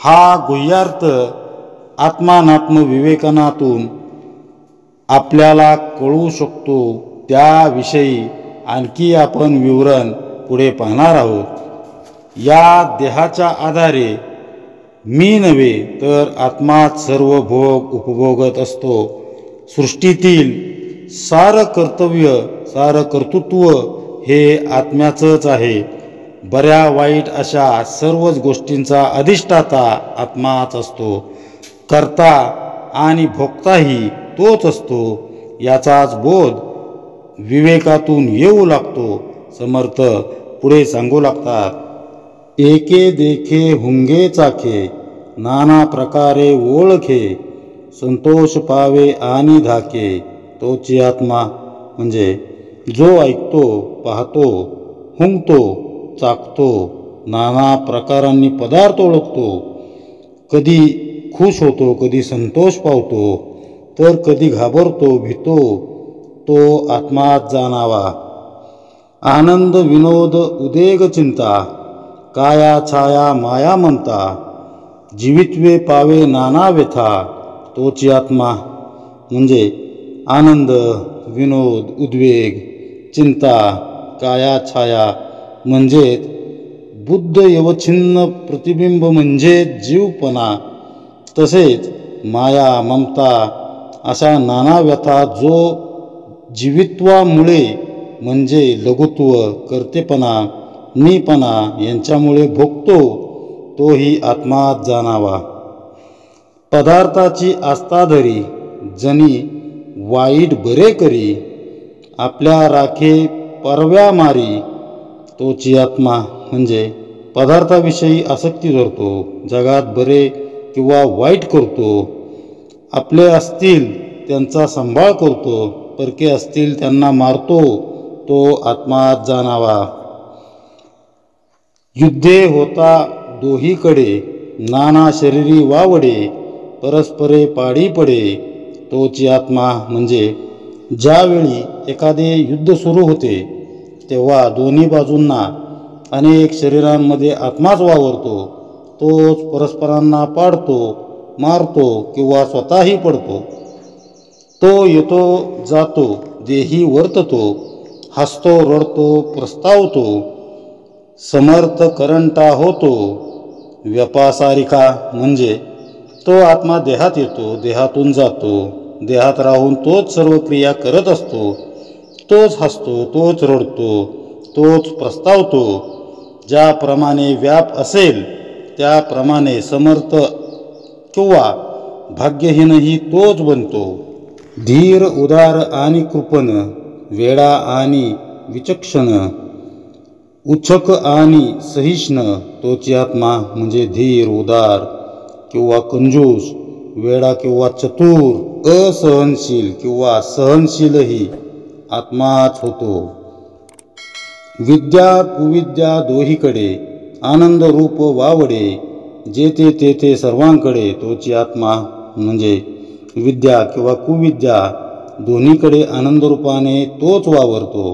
S1: हा गुह्यार्थ आत्मानात्म विवेचनातून आपल्याला कळू शकतो. त्याविषयी आणखी आपण विवरण पुढे पाहणार आहोत. या देहाच्या आधारे मी नव्हे तर आत्माच सर्व भोग उपभोगत असतो. सृष्टीतील सार कर्तृत्व हे आत्म्याचंच आहे. बऱ्या वाईट अशा सर्वच गोष्टींचा अधिष्ठाता आत्माच असतो. कर्ता आणि भोक्ताही तोच असतो. याचाच बोध विवेकातून येऊ लागतो. समर्थ पुढे सांगू लागतात, एके देखे हुंगे चाखे, नाना प्रकारे ओळखे, संतोष पावे आणि धाके. तोची आत्मा म्हणजे जो ऐकतो, पाहतो, हुंगतो, चाखतो, नाना प्रकारांनी पदार्थ ओळखतो, कधी खुश होतो, कधी संतोष पावतो, तर कधी घाबरतो, भितो, तो आत्माच जाणावा. आनंद विनोद उदेग चिंता, काया छाया माया ममता, जीवित्वे पावे नाना व्यथा. तोची आत्मा म्हणजे आनंद विनोद उद्वेग चिंता काया छाया म्हणजेच बुद्ध यवछिन्न प्रतिबिंब म्हणजे जीवपणा, तसेच माया ममता अशा नाना व्यथा जो जीवित्वामुळे म्हणजे लघुत्व कर्तेपणा मीपणा यांच्यामुळे भोगतो, तोही आत्माच जाणावा. पदार्थाची आस्था धरी जनी वाईट बरे करी, आपल्या राखे परव्या मारी. तोची आत्मा म्हणजे पदार्थाविषयी आसक्ती धरतो, जगात बरे किंवा वाईट करतो, आपले असतील त्यांचा सांभाळ करतो, परके असतील त्यांना मारतो, तो आत्माच जाणावा. युद्धे होता दोहीकडे, नाना शरीरी वावडे, परस्परे पाडी पडे, तोची आत्मा म्हणजे ज्यावेळी एखादे युद्ध सुरू होते तेव्हा दोन्ही बाजूंना अनेक शरीरांमध्ये आत्माच वावरतो. तोच परस्परांना पाडतो, मारतो किंवा स्वतःही पडतो. तो येतो जातो, देही वर्ततो, हसतो, रडतो, प्रस्तावतो, समर्थ करंटा होतो. व्यपासारिका म्हणजे तो आत्मा देहात येतो, देहातून जातो, देहात राहून तोच सर्व क्रिया करत असतो. तोच हसतो, तोच रडतो, तोच प्रस्तावतो. ज्याप्रमाणे व्याप असेल त्याप्रमाणे समर्थ किंवा भाग्यहीनही तोच बनतो. धीर, उदार आणि कृपण, वेडा आणि विचक्षण, उच्छक आणि सहिष्ण, तोची आत्मा म्हणजे धीर, उदार किंवा कंजूस, वेडा किंवा चतुर, असहनशील किंवा सहनशीलही आत्माच होतो. विद्या कुविद्या दोहीकडे आनंद रूप वावडे, जेथे तेथे सर्वांकडे, तोची आत्मा म्हणजे विद्या किंवा कुविद्या दोन्हीकडे आनंदरूपाने तोच वावरतो.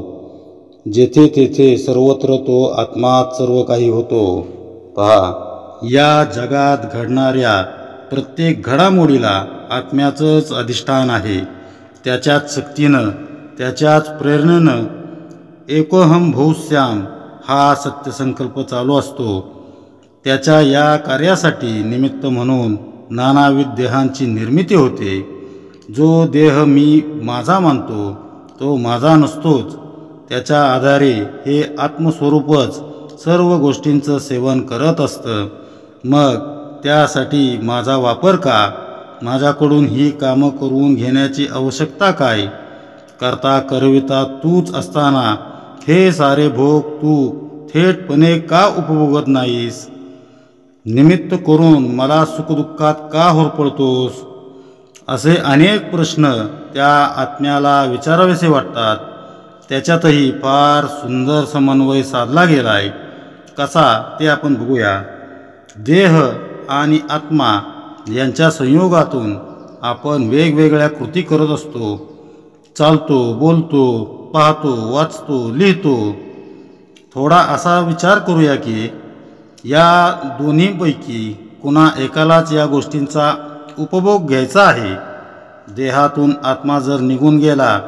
S1: जेथे तेथे सर्वत्र तो आत्माच सर्व काही होतो. पहा, या जगात घडणाऱ्या प्रत्येक घडामोडीला आत्म्याचंच अधिष्ठान आहे. त्याच्याच शक्तीनं, त्याच्याच प्रेरणेनं एकोहम बहुश्याम हा सत्यसंकल्प चालू असतो. त्याच्या या कार्यासाठी निमित्त म्हणून नानाविध देहांची निर्मिती होते. जो देह मी माझा मानतो तो माझा नसतोच. त्याच्या आधारे हे आत्मस्वरूपच सर्व गोष्टींचं सेवन करत असतं. मग त्यासाठी माझा वापर का? माझ्याकडून ही कामं करून घेण्याची आवश्यकता काय? करता करविता तूच असताना हे सारे भोग तू थेटपणे का उपभोगत नाहीस? निमित्त करून मला सुखदुःखात का होरपळतोस? असे अनेक प्रश्न त्या आत्म्याला विचारावेसे वाटतात. त्याच्यातही फार सुंदर समन्वय साधला गेला आहे. कसा ते आपण बघूया. देह आणि आत्मा यांच्या संयोगातून आपण वेगवेगळ्या कृती करत असतो. चालतो, बोलतो, पाहतो, वाचतो, लिहितो. थोडा असा विचार करूया की या दोन्हीपैकी कुणा एकालाच या गोष्टींचा उपभोग घ्यायचा आहे. देहातून आत्मा जर निघून गेला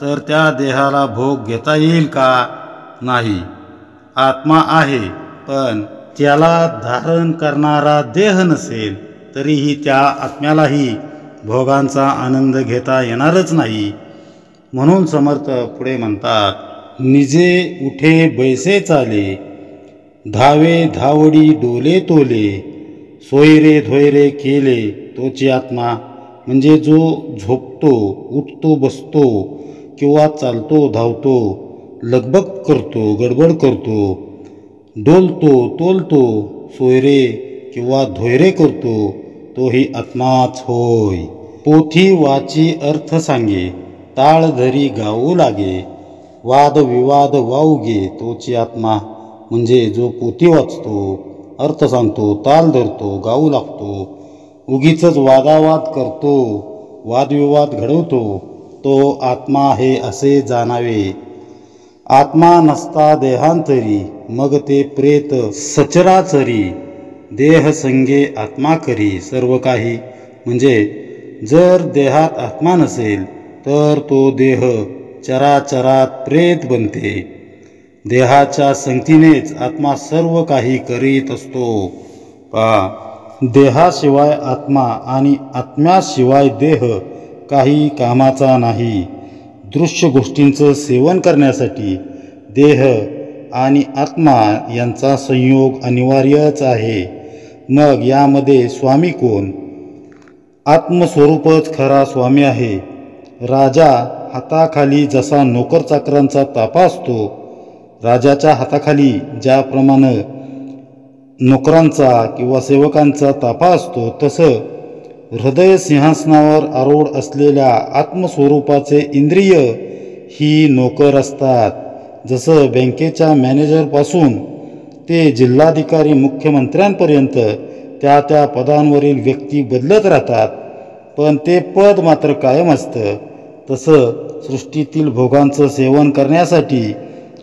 S1: तर त्या देहाला भोग घेता येईल का? नाही. आत्मा आहे, पण त्याला धारण करणारा देह नसेल तरीही त्या आत्म्यालाही भोगांचा आनंद घेता येणारच नाही. म्हणून समर्थ पुढे म्हणतात, निजे उठे बैसे चाले, धावे धावडी डोले तोले, सोयरे धोयरे केले, तोची आत्मा म्हणजे जो झोपतो, उठतो, बसतो किंवा चालतो, धावतो, लगबग करतो, गडबड करतो, डोलतो, तोलतो, सोयरे किंवा धोयरे करतो, तोही आत्माच होय. पोथी वाची अर्थ सांगे, ताळ धरी गाऊ लागे, वाद विवाद वाऊगे, तोची आत्मा म्हणजे जो पोथी वाचतो, अर्थ सांगतो, ताल धरतो, गाऊ लागतो, उगीच वादावाद करतो, वादविवाद घडवतो, तो आत्मा हे असे जाणावे. आत्मा नसता देहांतरी, मग ते प्रेत सचराचरी, देह संगे आत्मा करी सर्व काही. म्हणजे जर देहात आत्मा नसेल तर तो देह चराचरात प्रेत बनते. देहाच्या संगतीनेच आत्मा सर्व काही करीत असतो. देहाशिवाय आत्मा आणि आत्म्याशिवाय देह काही कामाचा नाही. दृश्य गोष्टींचं सेवन करण्यासाठी देह आणि आत्मा यांचा संयोग अनिवार्यच आहे. मग यामध्ये स्वामी कोण? आत्मस्वरूपच खरा स्वामी आहे. राजा हाताखाली जसा नोकरचाकरांचा ताफा असतो, राजाच्या हाताखाली ज्याप्रमाणे नोकरांचा किंवा सेवकांचा ताफा असतो, तसं हृदय सिंहासनावर आरूढ असलेल्या आत्मस्वरूपाचे इंद्रिय ही नोकर असतात. जसं बँकेच्या मॅनेजरपासून ते जिल्हाधिकारी मुख्यमंत्र्यांपर्यंत त्या त्या पदांवरील व्यक्ती बदलत राहतात, पण ते पद मात्र कायम असतं. तसं सृष्टीतील भोगांचं सेवन करण्यासाठी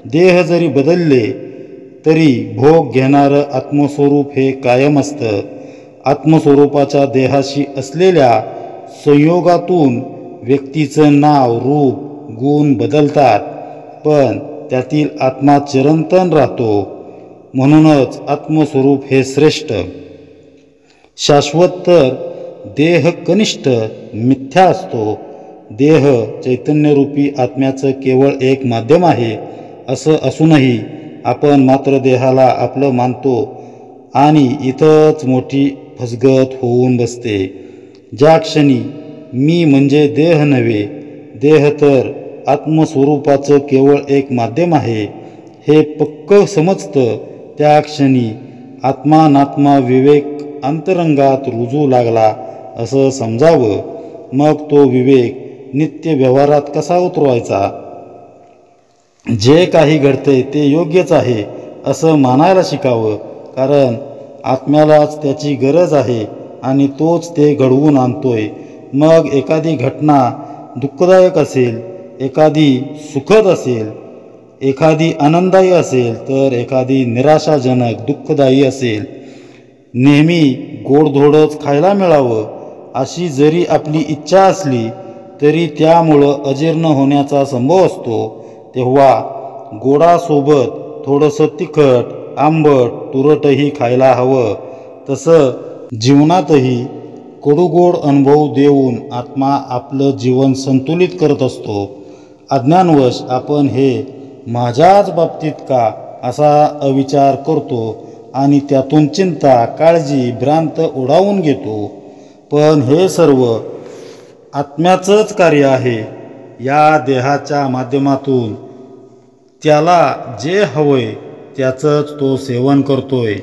S1: देह जरी बदलले तरी भोग घेणारं आत्मस्वरूप हे कायम असतं. आत्मस्वरूपाच्या देहाशी असलेल्या संयोगातून व्यक्तीचं नाव, रूप, गुण बदलतात, पण त्यातील आत्मा चिरंतन राहतो. म्हणूनच आत्मस्वरूप हे श्रेष्ठ. शाश्वत तर देह कनिष्ठ मिथ्या असतो. देह चैतन्यरूपी आत्म्याचं केवळ एक माध्यम आहे असं असूनही आपण मात्र देहाला आपलं मानतो आणि इथंच मोठी फसगत होऊन बसते. ज्या क्षणी मी म्हणजे देह नव्हे, देह तर आत्मस्वरूपाचं केवळ एक माध्यम आहे हे पक्क समजतं, त्या क्षणी आत्मानात्मा विवेक अंतरंगात रुजू लागला असं समजावं. मग तो विवेक नित्य व्यवहारात कसा उतरवायचा? जे काही घडते ते योग्यच आहे असं मानायला शिकावं, कारण आत्म्यालाच त्याची गरज आहे आणि तोच ते घडवून आणतोय. मग एखादी घटना दुःखदायक असेल, एखादी सुखद असेल, एखादी आनंददायी असेल तर एखादी निराशाजनक दुःखदायी असेल. नेहमी गोडधोडच खायला मिळावं अशी जरी आपली इच्छा असली तरी त्यामुळं अजीर्ण होण्याचा संभव असतो. तेव्हा गोडासोबत थोडंसं तिखट, आंबट, तुरटही खायला हवं. तसं जीवनातही कडूगोड अनुभव देऊन आत्मा आपलं जीवन संतुलित करत असतो. अज्ञानवश आपण हे माझ्याच बाबतीत का असा अविचार करतो आणि त्यातून चिंता, काळजी, भ्रांत उडावून घेतो. पण हे सर्व आत्म्याचंच कार्य आहे. या देहाच्या माध्यमातून त्याला जे हवंय त्याचंच तो सेवन करतोय.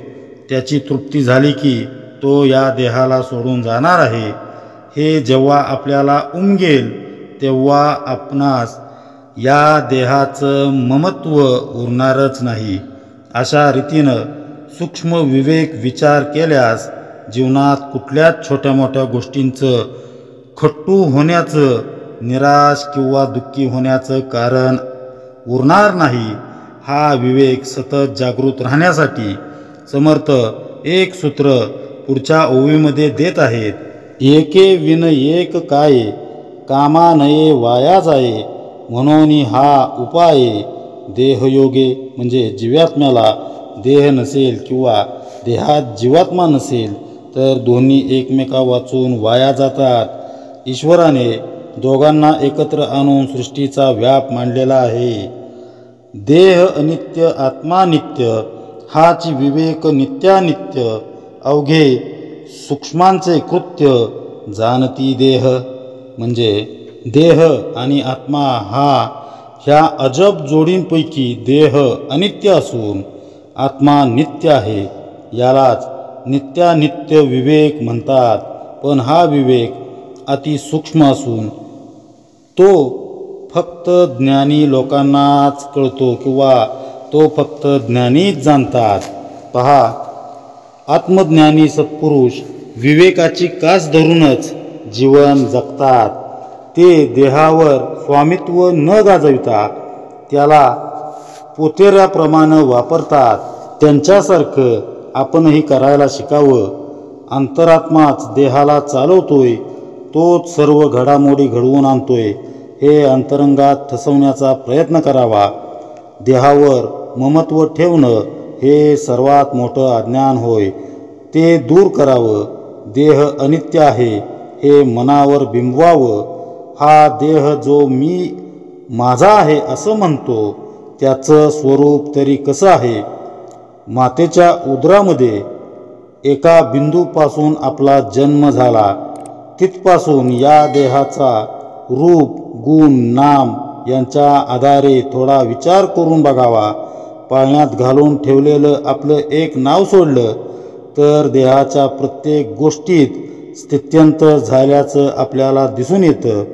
S1: त्याची तृप्ती झाली की तो या देहाला सोडून जाणार आहे. हे जेव्हा आपल्याला उमगेल तेव्हा आपणास या देहाचं ममत्व उरणारच नाही. अशा रीतीनं सूक्ष्म विवेक विचार केल्यास जीवनात कुठल्याच छोट्या मोठ्या गोष्टींचं खट्टू होण्याचं, निराश किंवा दुःखी होण्याचं कारण उरणार नाही. हा विवेक सतत जागृत राहण्यासाठी समर्थ एक सूत्र पुढच्या ओवीमध्ये देत आहेत. एके विन एक काये, कामा नये वाया जाये, म्हणून हा उपाय. देहयोगे म्हणजे जीवात्म्याला देह नसेल किंवा देहात जीवात्मा नसेल तर दोन्ही एकमेका वाचून वाया जातात. ईश्वराने दोघांना एकत्र आणून सृष्टीचा व्याप मांडलेला आहे. देह अनित्य, आत्मा नित्य, हाच विवेक नित्यानित्य. अवघे सूक्ष्मांचे कृत्य जाणती देह. म्हणजे देह आणि आत्मा ह्या अजब जोडींपैकी देह अनित्य असून आत्मा नित्य आहे. यालाच नित्यानित्य विवेक म्हणतात. पण हा विवेक अतिसूक्ष्म असून तो फक्त ज्ञानी लोकांनाच कळतो किंवा तो फक्त ज्ञानीच जाणतात. पहा, आत्मज्ञानी सत्पुरुष विवेकाची कास धरूनच जीवन जगतात. ते देहावर स्वामित्व न गाजविता त्याला पोतेऱ्याप्रमाणे वापरतात. त्यांच्यासारखं आपणही करायला शिकावं. अंतरात्माच देहाला चालवतोय, तोच सर्व घडामोडी घडवून आणतोय हे अंतरंगात ठसवण्याचा प्रयत्न करावा. देहावर ममत्व ठेवणं हे सर्वात मोठं अज्ञान होय. ते दूर करावं. देह अनित्य आहे हे मनावर बिंबवावं. हा देह जो मी माझा आहे असं म्हणतो त्याचं स्वरूप तरी कसं आहे? मातेच्या उदरामध्ये एका बिंदूपासून आपला जन्म झाला. तिथपासून या देहाचा रूप, गुण, नाम यांच्या आधारे थोडा विचार करून बघावा. पाळण्यात घालून ठेवलेलं आपलं एक नाव सोडलं तर देहाच्या प्रत्येक गोष्टीत स्थित्यंतर झाल्याचं आपल्याला दिसून येतं.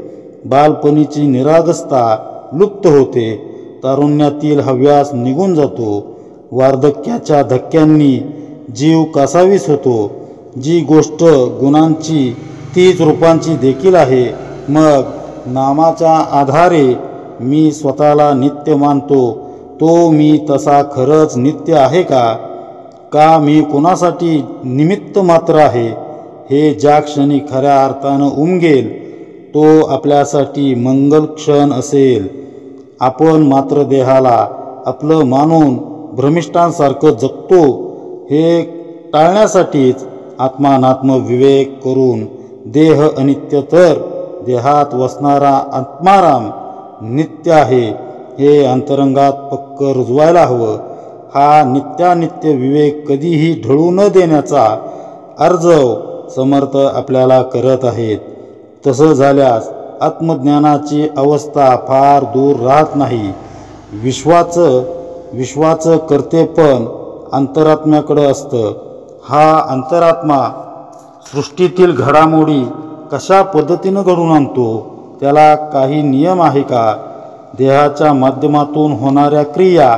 S1: बालपणीची निरागसता लुप्त होते. तारुण्यातील हव्यास निघून जातो. वार्धक्याच्या धक्क्यांनी जीव कासावीस होतो. जी गोष्ट गुणांची तीच रूपांची देखील आहे. मग नामाच्या आधारे मी स्वतःला नित्य मानतो. तो मी तसा खरंच नित्य आहे का? का मी कोणासाठी निमित्त मात्र आहे? हे ज्या क्षणी खऱ्या अर्थानं उमगेल तो आपल्यासाठी मंगल क्षण असेल. आपण मात्र देहाला आपलं मानून भ्रमिष्ठांसारखं जगतो. हे टाळण्यासाठीच आत्मानात्म विवेक करून देह अनित्य तर देहात वसणारा आत्माराम नित्य आहे हे अंतरंगात पक्क रुजवायला हवं. हा नित्यानित्य विवेक कधीही ढळू न देण्याचा अर्जव समर्थ आपल्याला करत आहेत. तसं झाल्यास आत्मज्ञानाची अवस्था फार दूर राहत नाही. विश्वाचं कर्तेपण अंतरात्म्याकडं असतं. हा अंतरात्मा सृष्टीतील घडामोडी कशा पद्धतीनं घडून आणतो? त्याला काही नियम आहे का? देहाच्या माध्यमातून होणाऱ्या क्रिया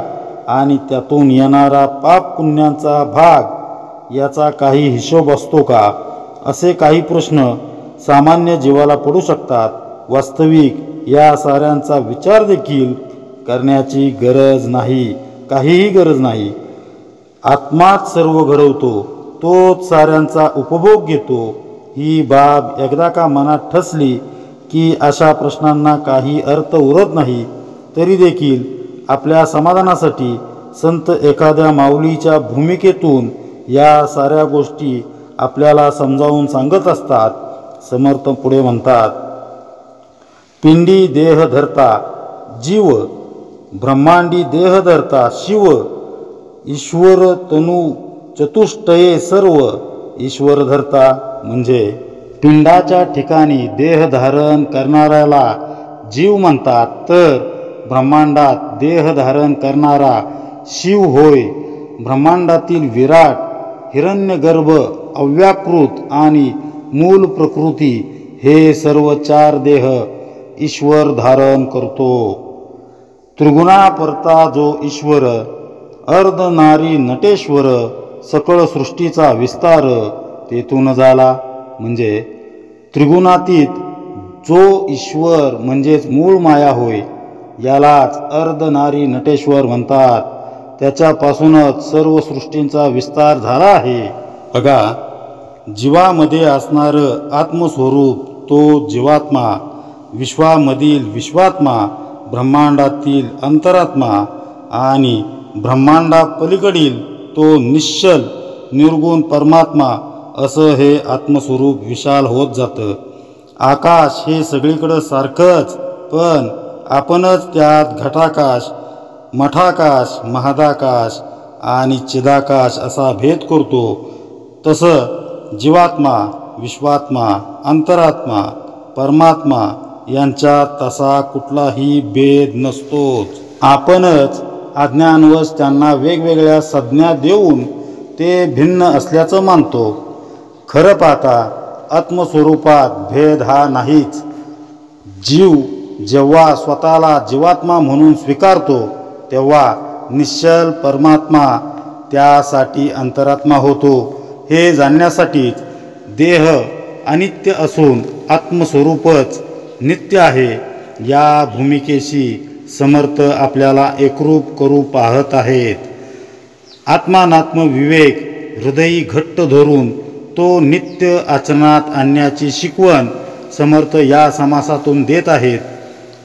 S1: आणि त्यातून येणारा पाप पुण्यांचा भाग याचा काही हिशोब असतो का? असे काही प्रश्न सामान्य जीवाला पडू शकतात. वास्तविक या साऱ्यांचा विचार देखील करण्याची गरज नाही, काहीही गरज नाही. आत्माच सर्व घडवतो, तोच साऱ्यांचा उपभोग घेतो. ही बाब एकदा का मनात ठसली की अशा प्रश्नांना काही अर्थ उरत नाही. तरी देखील आपल्या समाधानासाठी संत एखाद्या माऊलीच्या भूमिकेतून या साऱ्या गोष्टी आपल्याला समजावून सांगत असतात. समर्थ पुढे म्हणतात, पिंडी देह धरता जीव, ब्रह्मांडी देह धरता शिव, ईश्वर तनु चतुष्टये सर्व. ईश्वर धरता म्हणजे पिंडाच्या ठिकाणी देह धारण करणाऱ्याला जीव म्हणतात, तर ब्रह्मांडात देह धारण करणारा शिव होय. ब्रह्मांडातील विराट, हिरण्यगर्भ, अव्याकृत आणि मूल प्रकृती हे सर्व चार देह ईश्वर धारण करतो. त्रिगुणापरता जो ईश्वर, अर्धनारी नटेश्वर, सकळ सृष्टीचा विस्तार तेथून झाला. म्हणजे त्रिगुणातीत जो ईश्वर म्हणजेच मूळ माया होय, यालाच अर्धनारी नटेश्वर म्हणतात. त्याच्यापासूनच सर्व सृष्टींचा विस्तार झाला आहे. बघा, जीवामध्ये असणारं आत्मस्वरूप तो जीवात्मा, विश्वामधील विश्वात्मा, ब्रह्मांडातील अंतरात्मा आणि ब्रह्मांडापलीकडील तो निश्चल निर्गुण परमात्मा, असं हे आत्मस्वरूप विशाल होत जातं. आकाश हे सगळीकडं सारखंच, पण आपणच त्यात घटाकाश, मठाकाश, महदाकाश आणि चिदाकाश असा भेद करतो. तसं जीवात्मा, विश्वात्मा, अंतरात्मा, परमात्मा यांच्यात तसा कुठलाही भेद नसतोच. आपणच अज्ञानवश त्यांना वेगवेगळ्या संज्ञा देऊन ते भिन्न असल्याचं मानतो. खरं पाहता आत्मस्वरूपात भेद हा नाहीच. जीव जेव्हा स्वतःला जीवात्मा म्हणून स्वीकारतो तेव्हा निश्चल परमात्मा त्यासाठी अंतरात्मा होतो. हे जाणण्यासाठीच देह अनित्य असून आत्मस्वरूपच नित्य आहे या भूमिकेशी समर्थ आपल्याला एकरूप करू पाहत आहेत. आत्मानात्म विवेक हृदयी घट्ट धरून तो नित्य आचरणात आणण्याची शिकवण समर्थ या समासातून देत आहेत.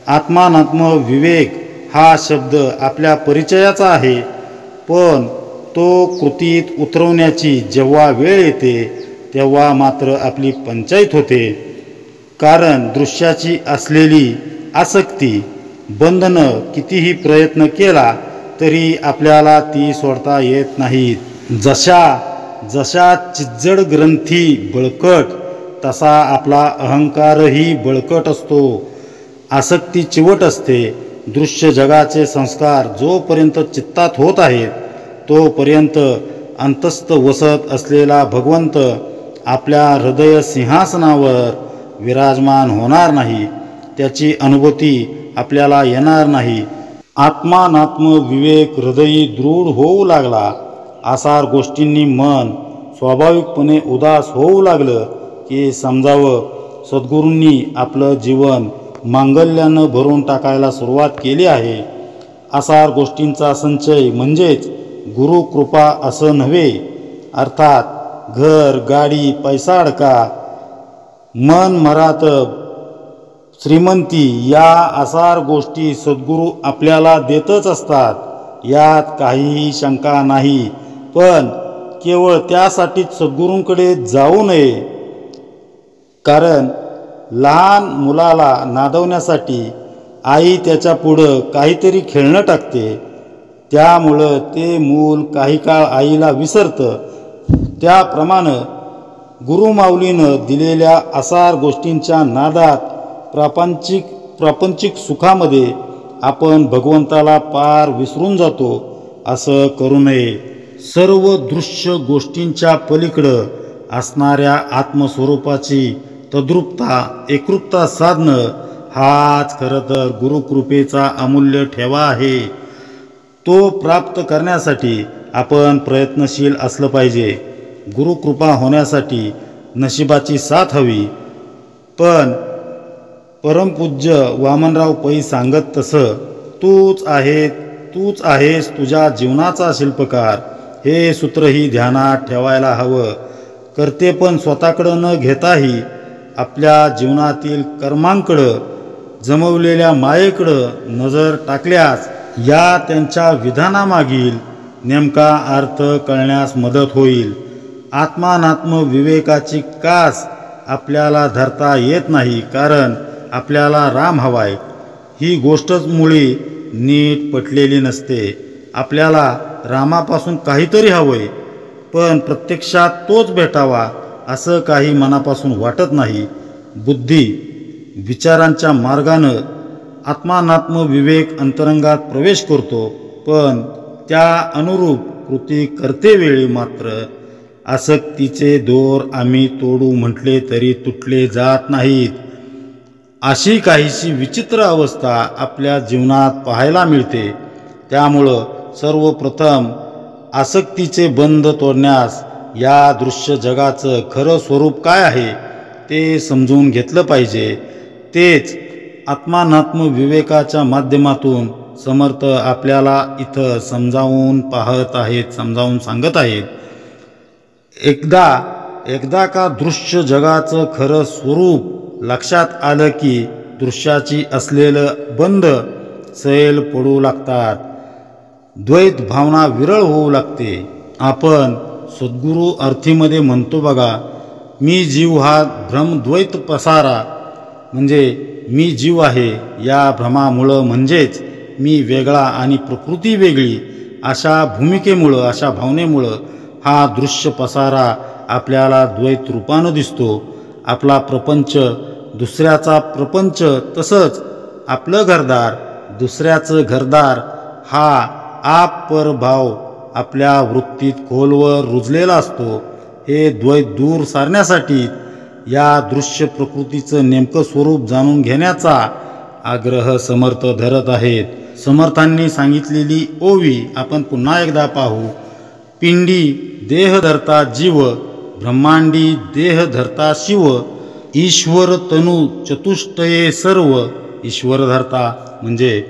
S1: आत्मानात्म विवेक हा शब्द आपल्या परिचयाचा आहे, पण तो कृतीत उतरवण्याची जेव्हा वेळ येते तेव्हा मात्र आपली पंचाईत होते. कारण दृश्याची असलेली आसक्ती, बंधनं कितीही प्रयत्न केला तरी आपल्याला ती सोडता येत नाहीत. जशा चिज्जड ग्रंथी बळकट तसा आपला अहंकारही बळकट असतो. आसक्ती चिवट असते. दृश्य जगाचे संस्कार जोपर्यंत चित्तात होत आहेत तोपर्यंत अंतस्थ वसत असलेला भगवंत आपल्या हृदय सिंहासनावर विराजमान होणार नाही. त्याची अनुभूती आपल्याला येणार नाही. आत्मानात्म विवेक हृदयी दृढ होऊ लागला, आसार गोष्टींनी मन स्वाभाविकपणे उदास होऊ लागलं की समजावं सद्गुरूंनी आपलं जीवन मांगल्यानं भरून टाकायला सुरुवात केली आहे. आसार गोष्टींचा संचय म्हणजेच गुरुकृपा असं नव्हे. अर्थात घर, गाडी, पैसा अडका, मन मरात श्रीमंती या आसार गोष्टी सद्गुरू आपल्याला देतच असतात. यात काहीही शंका नाही. पण केवळ त्यासाठीच सद्गुरूंकडे जाऊ नये. कारण लहान मुलाला नादवण्यासाठी आई त्याच्या पुढं काहीतरी खेळणं टाकते. त्यामुळं ते मूल काही काळ आईला विसरतं. त्याप्रमाणे गुरुमाऊलीनं दिलेल्या आसार गोष्टींच्या नादात प्रापंचिक सुखामध्ये आपण भगवंताला पार विसरून जातो. असं करू नये. सर्व दृश्य गोष्टींच्या पलीकडं असणाऱ्या आत्मस्वरूपाची तद्रूपता, एकरूपता साधणं हाच खरं तर गुरुकृपेचा अमूल्य ठेवा आहे. तो प्राप्त करण्यासाठी आपण प्रयत्नशील असलं पाहिजे. गुरुकृपा होण्यासाठी नशिबाची साथ हवी. पण परमपूज्य वामनराव पै सांगत तसं तूच आहेस तुझ्या जीवनाचा शिल्पकार, हे सूत्रही ध्यानात ठेवायला हवं. कर्तेपण स्वतःकडं न घेताही आपल्या जीवनातील कर्मांकडं, जमवलेल्या मायेकडं नजर टाकल्यास या त्यांच्या विधानामागील नेमका अर्थ कळण्यास मदत होईल. आत्मानात्म विवेकाची कास आपल्याला धरता येत नाही, कारण आपल्याला राम हवाय ही गोष्टच मुळी नीट पटलेली नसते. आपल्याला रामापासून काहीतरी हवंय, पण प्रत्यक्षात तोच भेटावा असं काही मनापासून वाटत नाही. बुद्धी विचारांच्या मार्गानं आत्मानात्म विवेक अंतरंगात प्रवेश करतो, पण त्या अनुरूप कृती करतेवेळी मात्र आसक्तीचे दोर आम्ही तोडू म्हटले तरी तुटले जात नाहीत. अशी काहीशी विचित्र अवस्था आपल्या जीवनात पाहायला मिळते. त्यामुळं सर्वप्रथम आसक्तीचे बंध तोडण्यास या दृश्य जगाचं खरं स्वरूप काय आहे ते समजून घेतलं पाहिजे. तेच आत्मानात्म विवेकाच्या माध्यमातून समर्थ आपल्याला इथं समजावून सांगत आहेत. एकदा का दृश्य जगाचं खरं स्वरूप लक्षात आलं की दृश्याची असलेलं बंध सैल पडू लागतात. द्वैत भावना विरळ होऊ लागते. आपण सद्गुरू अर्थीमध्ये म्हणतो बघा, मी जीव हा भ्रमद्वैत पसारा, म्हणजे मी जीव आहे या भ्रमामुळं, म्हणजेच मी वेगळा आणि प्रकृती वेगळी अशा भूमिकेमुळं, अशा भावनेमुळं हा दृश्य पसारा आपल्याला द्वैत रूपानं दिसतो. आपला प्रपंच दुसऱ्याचा प्रपंच, तसंच आपलं घरदार दुसऱ्याचं घरदार हा आप पर भाव आपल्या वृत्तीत खोलवर रुजलेला असतो. हे द्वैत दूर सारण्यासाठी या दृश्य प्रकृतीचं नेमकं स्वरूप जाणून घेण्याचा आग्रह समर्थ धरत आहेत. समर्थांनी सांगितलेली ओवी आपण पुन्हा एकदा पाहू. पिंडी देह धरता जीव, ब्रह्मांडी देह धरता शिव, ईश्वर तनु चतुष्टये सर्व. ईश्वर धरता म्हणजे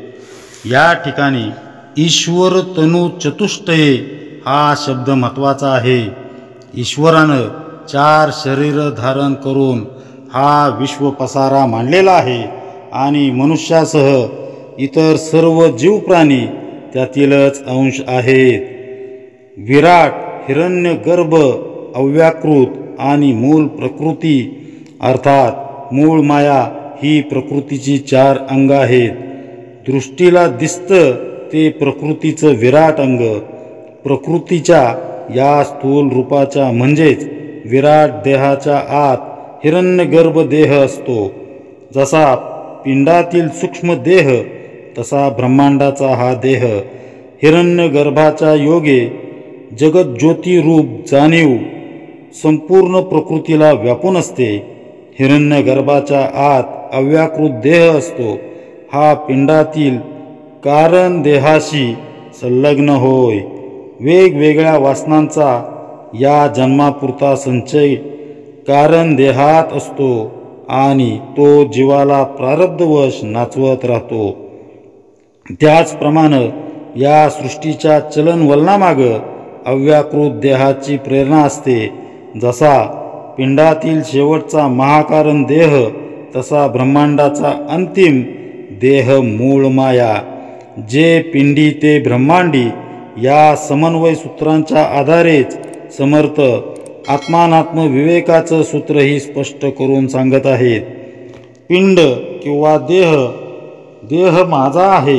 S1: या ठिकाणी ईश्वर तनु चतुष्टये हा शब्द महत्त्वाचा आहे. ईश्वरानं 4 शरीर धारण करून हा विश्व पसारा मांडलेला आहे आणि मनुष्यासह इतर सर्व जीव प्राणी त्यातीलच अंश आहेत. विराट, हिरण्यगर्भ, अव्याकृत आणि मूळ प्रकृती अर्थात मूळ माया ही प्रकृतीची 4 अंग आहेत. दृष्टीला दिसतं ते प्रकृतीचं विराट अंग. प्रकृतीच्या या स्थूल रूपाच्या म्हणजेच विराट देहाच्या आत हिरण्यगर्भ देह असतो. जसा पिंडातील सूक्ष्म देह तसा ब्रह्मांडाचा हा देह हिरण्यगर्भाच्या योगे जगज्योती रूप जाणीव संपूर्ण प्रकृतीला व्यापून असते. हिरण्यगर्भाच्या आत अव्याकृत देह असतो. हा पिंडातील कारण देहाशी संलग्न होय. वेगवेगळ्या वासनांचा या जन्मापुरता संचय कारण देहात असतो आणि तो जीवाला प्रारब्धवश नाचवत राहतो. त्याचप्रमाणे या सृष्टीच्या चलनवलनामागं अव्याकृत देहाची प्रेरणा असते. जसा पिंडातील शेवटचा महाकारण देह, तसा ब्रह्मांडाचा अंतिम देह मूळ माया. जे पिंडी ते ब्रह्मांडी या समन्वय सूत्रांच्या आधारेच समर्थ आत्मानात्म विवेकाचं सूत्रही स्पष्ट करून सांगत आहेत. पिंड किंवा देह, देह माझा आहे,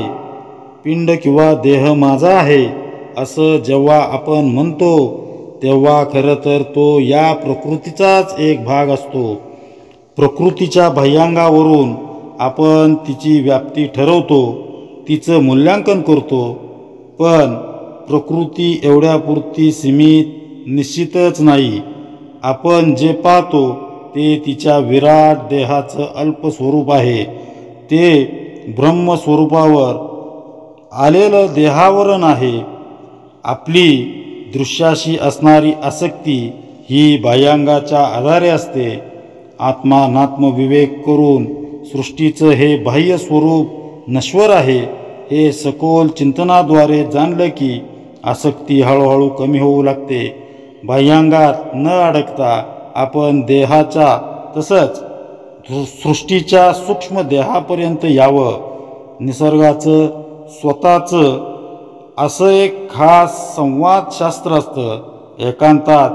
S1: पिंड किंवा देह माझा आहे असं जेव्हा आपण म्हणतो तेव्हा खरं तर तो या प्रकृतीचाच एक भाग असतो. प्रकृतीच्या बाह्यांगावरून आपण तिची व्याप्ती ठरवतो, तिचं मूल्यांकन करतो. पण प्रकृती एवढ्यापुरती सीमित निश्चितच नाही. आपण जे पाहतो ते तिच्या विराट देहाचं अल्प स्वरूप आहे. ते ब्रह्मस्वरूपावर आलेलं देहावरण आहे. आपली दृश्याशी असणारी आसक्ती ही बाह्यांगाच्या आधारे असते. आत्मानात्म विवेक करून सृष्टीचं हे बाह्य स्वरूप नश्वर आहे हे सखोल चिंतनाद्वारे जाणलं की आसक्ती हळूहळू कमी होऊ लागते. बाह्यांगात न अडकता आपण देहाच्या तसंच सृष्टीच्या सूक्ष्म देहापर्यंत यावं. निसर्गाचं स्वतःचं असं एक खास संवादशास्त्र असतं. एकांतात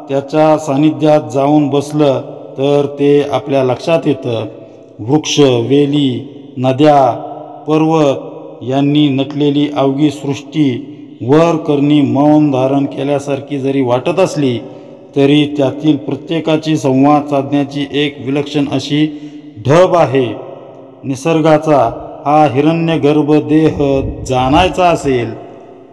S1: त्याच्या सानिध्यात जाऊन बसलं तर ते आपल्या लक्षात येतं. वृक्ष, वेली, नद्या, पर्वत यांनी नटलेली अवघी सृष्टी वर करणी मौन धारण केल्यासारखी जरी वाटत असली तरी त्यातील प्रत्येकाची संवाद साधण्याची एक विलक्षण अशी ढब आहे. निसर्गाचा हा हिरण्यगर्भ देह जाणायचा असेल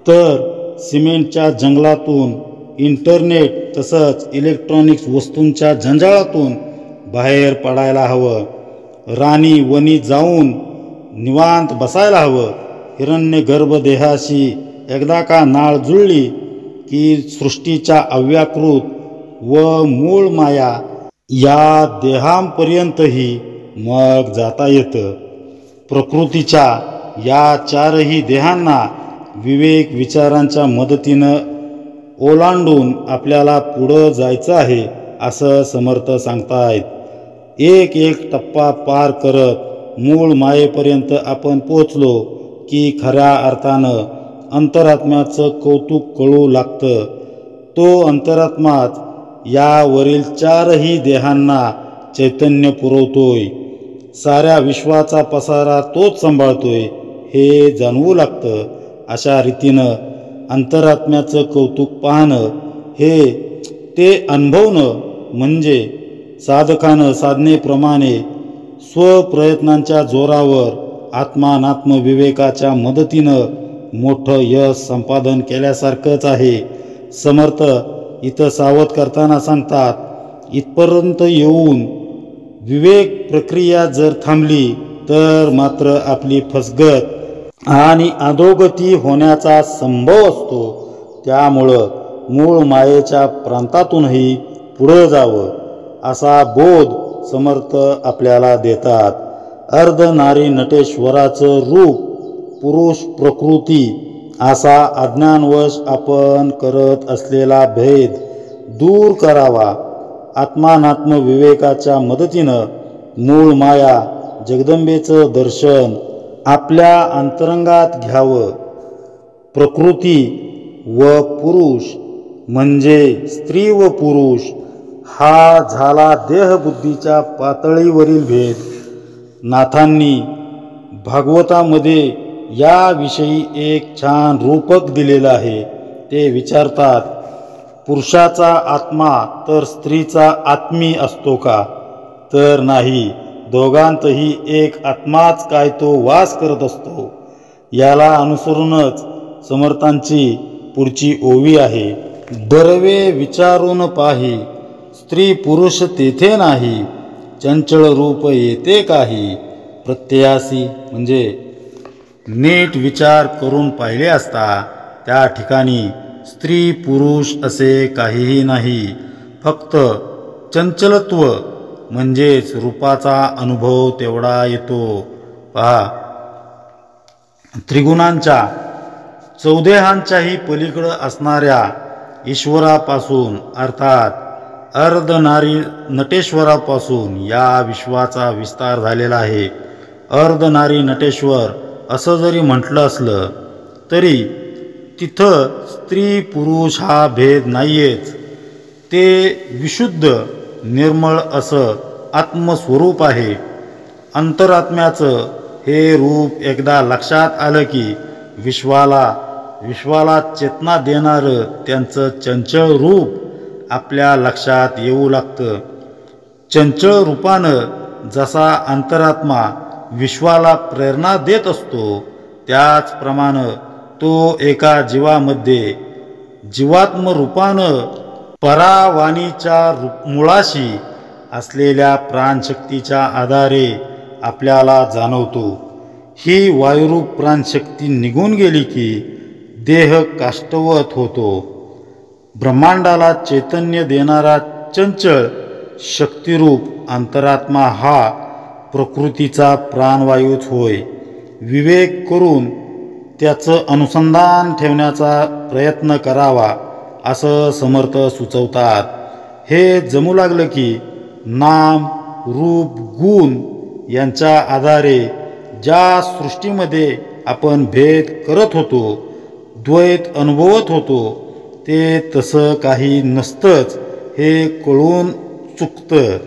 S1: तर सिमेंटच्या जंगलातून, इंटरनेट तसंच इलेक्ट्रॉनिक्स वस्तूंच्या जंजाळातून बाहेर पडायला हवं. रानी वनी जाऊन निवांत बसायला हवं. हिरण्यगर्भ देहाशी एकदा का नाळ जुळली की सृष्टीच्या अव्याकृत व मूळ माया या देहांपर्यंतही मग जाता येतं. प्रकृतीच्या या चारही देहांना विवेक विचारांच्या मदतीनं ओलांडून आपल्याला पुढं जायचं आहे असं समर्थ सांगतायत. एक एक टप्पा पार करत मूळ मायेपर्यंत आपण पोचलो की खऱ्या अर्थानं अंतरात्म्याचं कौतुक कळू लागतं. तो अंतरात्माच यावरील चारही देहांना चैतन्य पुरवतोय. साऱ्या विश्वाचा पसारा तोच सांभाळतोय हे जाणवू लागतं. अशा रीतीनं अंतरात्म्याचं कौतुक पाहणं हे ते अनुभवणं म्हणजे साधकानं साधनेप्रमाणे स्वप्रयत्नांच्या जोरावर आत्मानात्म विवेकाच्या मदतीनं मोठं यश संपादन केल्यासारखंच आहे. समर्थ इथं सावध करताना सांगतात, इथपर्यंत येऊन विवेक प्रक्रिया जर थांबली तर मात्र आपली फसगत आणि अधोगती होण्याचा संभव असतो. त्यामुळं मूळ मायेच्या प्रांतातूनही पुढं जावं असा बोध समर्थ आपल्याला देतात. अर्धनारी नटेश्वराचं रूप पुरुष प्रकृती असा अज्ञानवश आपण करत असलेला भेद दूर करावा. आत्मानात्म विवेकाच्या मदतीनं मूळ माया जगदंबेचं दर्शन आपल्या अंतरंगात घ्यावं. प्रकृती व पुरुष म्हणजे स्त्री व पुरुष हा झाला देहबुद्धीच्या पातळीवरील भेद. नाथांनी भागवतामध्ये याविषयी एक छान रूपक दिलेलं आहे. ते विचारतात, पुरुषाचा आत्मा तर स्त्रीचा आत्मी असतो का? तर नाही, दोघांतही एक आत्माच काय तो वास करत असतो. याला अनुसरूनच समर्थांची पुढची ओवी आहे. बरवे विचारून पाही, स्त्री पुरुष तेथे नाही, चंचळ रूप येते काही. प्रत्ययासी म्हणजे नीट विचार करून पाहिले असता त्या ठिकाणी स्त्री पुरुष असे काहीही नाही, फक्त चंचलत्व म्हणजेच रूपाचा अनुभव तेवढा येतो. पहा, त्रिगुणांच्या चौदेहांच्याही पलीकडं असणाऱ्या ईश्वरापासून अर्थात अर्धनारी नटेश्वरापासून या विश्वाचा विस्तार झालेला आहे. अर्धनारी नटेश्वर असं जरी म्हटलं असलं तरी तिथं स्त्री पुरुष हा भेद नाहीयेच. ते विशुद्ध निर्मळ असं आत्मस्वरूप आहे. अंतरात्म्याचं हे रूप एकदा लक्षात आलं की विश्वाला चेतना देणारं त्यांचं चंचल रूप आपल्या लक्षात येऊ लागतं. चंचल रूपानं जसा अंतरात्मा विश्वाला प्रेरणा देत असतो त्याचप्रमाणे तो एका जीवामध्ये जीवात्म रूपानं परावाणीच्या मुळाशी असलेल्या प्राणशक्तीच्या आधारे आपल्याला जाणवतो. ही वायुरूप प्राणशक्ती निघून गेली की देह काष्ठवत होतो. ब्रह्मांडाला चैतन्य देणारा चंचल शक्तिरूप अंतरात्मा हा प्रकृतीचा प्राणवायूच होय. विवेक करून त्याचं अनुसंधान ठेवण्याचा प्रयत्न करावा असं समर्थ सुचवतात. हे जमू लागलं की नाम रूप गुण यांच्या आधारे ज्या सृष्टीमध्ये आपण भेद करत होतो, द्वैत अनुभवत होतो, ते तसं काही नसतंच हे कळून चुकतं.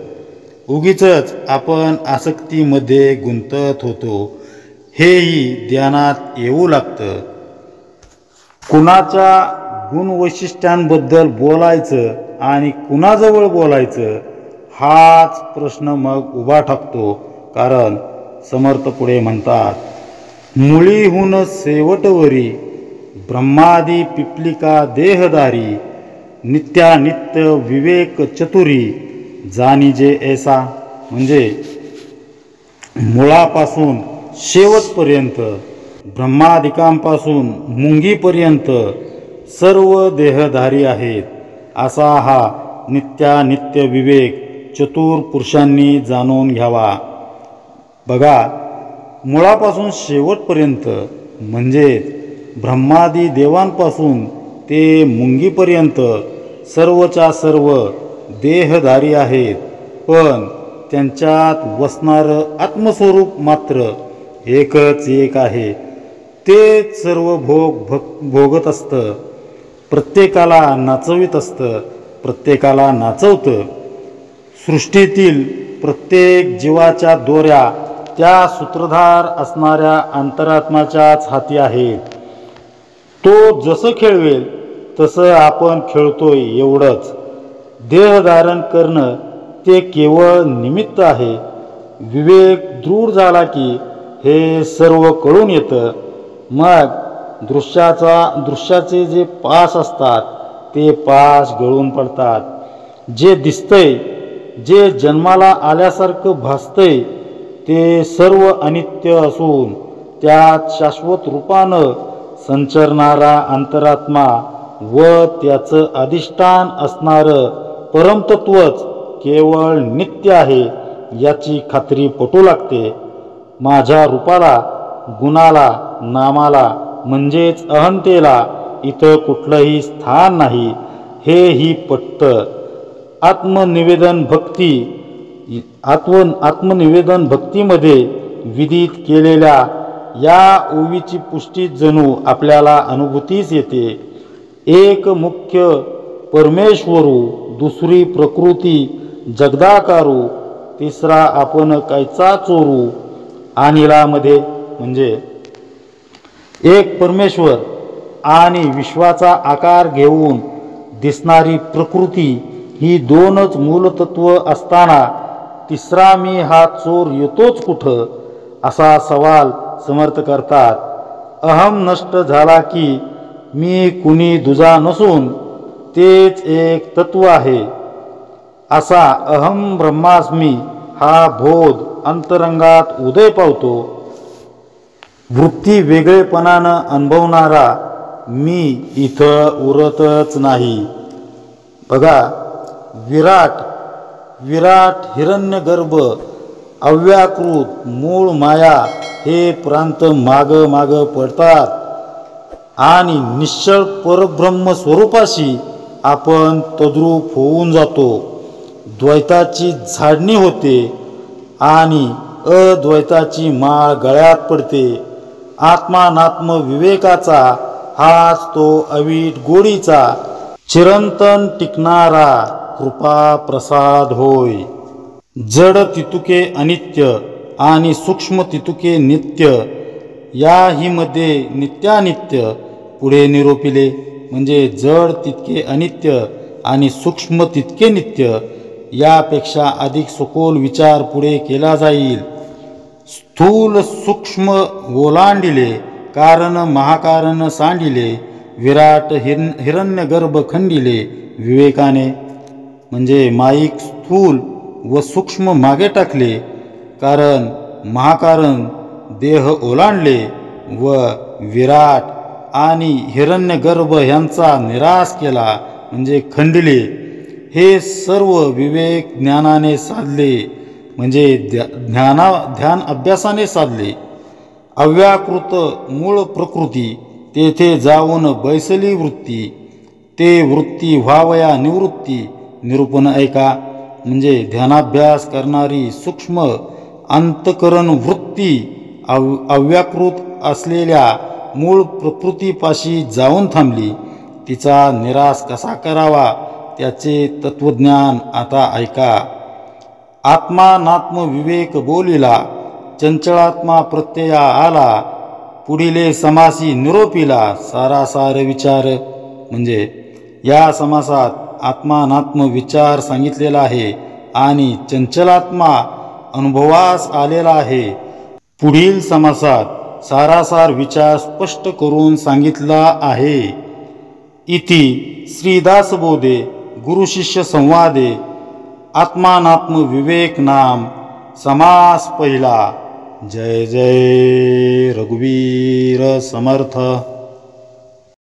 S1: उगीचच आपण आसक्तीमध्ये गुंतत होतो हेही ध्यानात येऊ लागतं. कुणाच्या गुणवैशिष्ट्यांबद्दल बोलायचं आणि कुणाजवळ बोलायचं हाच प्रश्न मग उभा ठाकतो. कारण समर्थ पुढे म्हणतात, मुळीहून शेवटवरी ब्रह्मादी पिपलिका देहदारी नित्यानित्य विवेक चतुरी जाणीजे ऐसा. म्हणजे मुळापासून शेवटपर्यंत ब्रह्मादिकांपासून मुंगीपर्यंत सर्व देहधारी आहेत असा हा नित्यानित्य विवेक चतुर पुरुषांनी जाणून घ्यावा. बघा, मुळापासून शेवटपर्यंत म्हणजेच ब्रह्मादी देवांपासून ते मुंगीपर्यंत सर्वच्या सर्व देहधारी आहेत. पण त्यांच्यात वसणारं आत्मस्वरूप मात्र एकच एक आहे. ते सर्व भोगत असतं, प्रत्येकाला नाचवित असतं, प्रत्येकाला नाचवतं. सृष्टीतील प्रत्येक जीवाच्या दोऱ्या त्या सूत्रधार असणाऱ्या अंतरात्म्याच्याच हाती आहेत. तो जसं खेळवेल तसं आपण खेळतोय एवढंच. देहधारण करणं ते केवळ निमित्त आहे. विवेक दृढ झाला की हे सर्व कळून येतं. मग दृश्याचे जे पाश असतात ते पाश गळून पडतात. जे दिसतंय, जे जन्माला आल्यासारखं भासतंय ते सर्व अनित्य असून त्यात शाश्वत रूपानं संचरणारा अंतरात्मा व त्याचं अधिष्ठान असणारं परमतत्वच केवळ नित्य आहे याची खात्री पटू लागते. माझ्या रूपाला, गुणाला, नामाला म्हणजेच अहंतेला इथं कुठलंही स्थान नाही हेही पटतं. आत्मनिवेदन भक्तीमध्ये विदित केलेल्या या ओवीची पुष्टी जणू आपल्याला अनुभूतीस येते. एक मुख्य परमेश्वरू, दुसरी प्रकृती जगदाकारू, तिसरा आपण कायचा चोरू. अनिलामध्ये म्हणजे एक परमेश्वर आणि विश्वाचा आकार घेऊन दिसणारी प्रकृती ही दोनच मूलतत्व असताना तिसरा मी हा चोर येतोच कुठं असा सवाल समर्थ करतात. अहम नष्ट झाला की मी कुणी दुजा नसून तेच एक तत्व आहे असा अहम ब्रह्मास्मी हा बोध अंतरंगात उदय पावतो. वृत्ती वेगळेपणानं अनुभवणारा मी इथं उरतच नाही. बघा, विराट विराट, हिरण्यगर्भ, अव्याकृत, मूळ माया हे प्रांत माग माग पडतात आणि निश्चळ परब्रह्म स्वरूपाशी आपण तद्रूप होऊन जातो. द्वैताची झाडणी होते आणि अद्वैताची माळ गळ्यात पडते. आत्मानात्म विवेकाचा हाच तो अवीट गोडीचा चिरंतन टिकणारा कृपा प्रसाद होय. जड तितुके अनित्य आणि सूक्ष्म तितुके नित्य, याही मध्ये नित्यानित्य पुढे निरोपिले. म्हणजे जड तितके अनित्य आणि सूक्ष्म तितके नित्य, यापेक्षा अधिक सखोल विचार पुढे केला जाईल. स्थूल सूक्ष्म ओलांडिले, कारण महाकारण सांडिले, विराट हिरण्यगर्भ खंडिले विवेकाने. म्हणजे माईक स्थूल व सूक्ष्म मागे टाकले, कारण महाकारण देह ओलांडले व विराट आणि हिरण्यगर्भ यांचा निराश केला म्हणजे खंडिले. हे सर्व विवेक ज्ञानाने साधले, म्हणजे ध्यान अभ्यासाने साधले. अव्याकृत मूळ प्रकृती तेथे जाऊन बैसली वृत्ती, ते वृत्ती व्हावया निवृत्ती. निरूपण ऐका. म्हणजे ध्यानाभ्यास करणारी सूक्ष्म अंतकरण वृत्ती अव्याकृत असलेल्या मूळ प्रकृतीपाशी जाऊन थांबली. तिचा निराश कसा करावा त्याचे तत्वज्ञान आता ऐका. आत्मानात्म विवेक बोलिला, चंचलात्मा प्रत्यया आला, पुढिले समासी निरोपिला सारासार विचार. म्हणजे या समासात आत्मानात्म विचार सांगितलेला आहे आणि चंचलात्मा अनुभवास आलेला आहे. पुढील समासात सारासार विचार स्पष्ट करून सांगितला आहे. इति श्रीदासबोधे गुरुशिष्य संवादे आत्मानात्म विवेक नाम समास पहिला. जय जय रघुवीर समर्थ.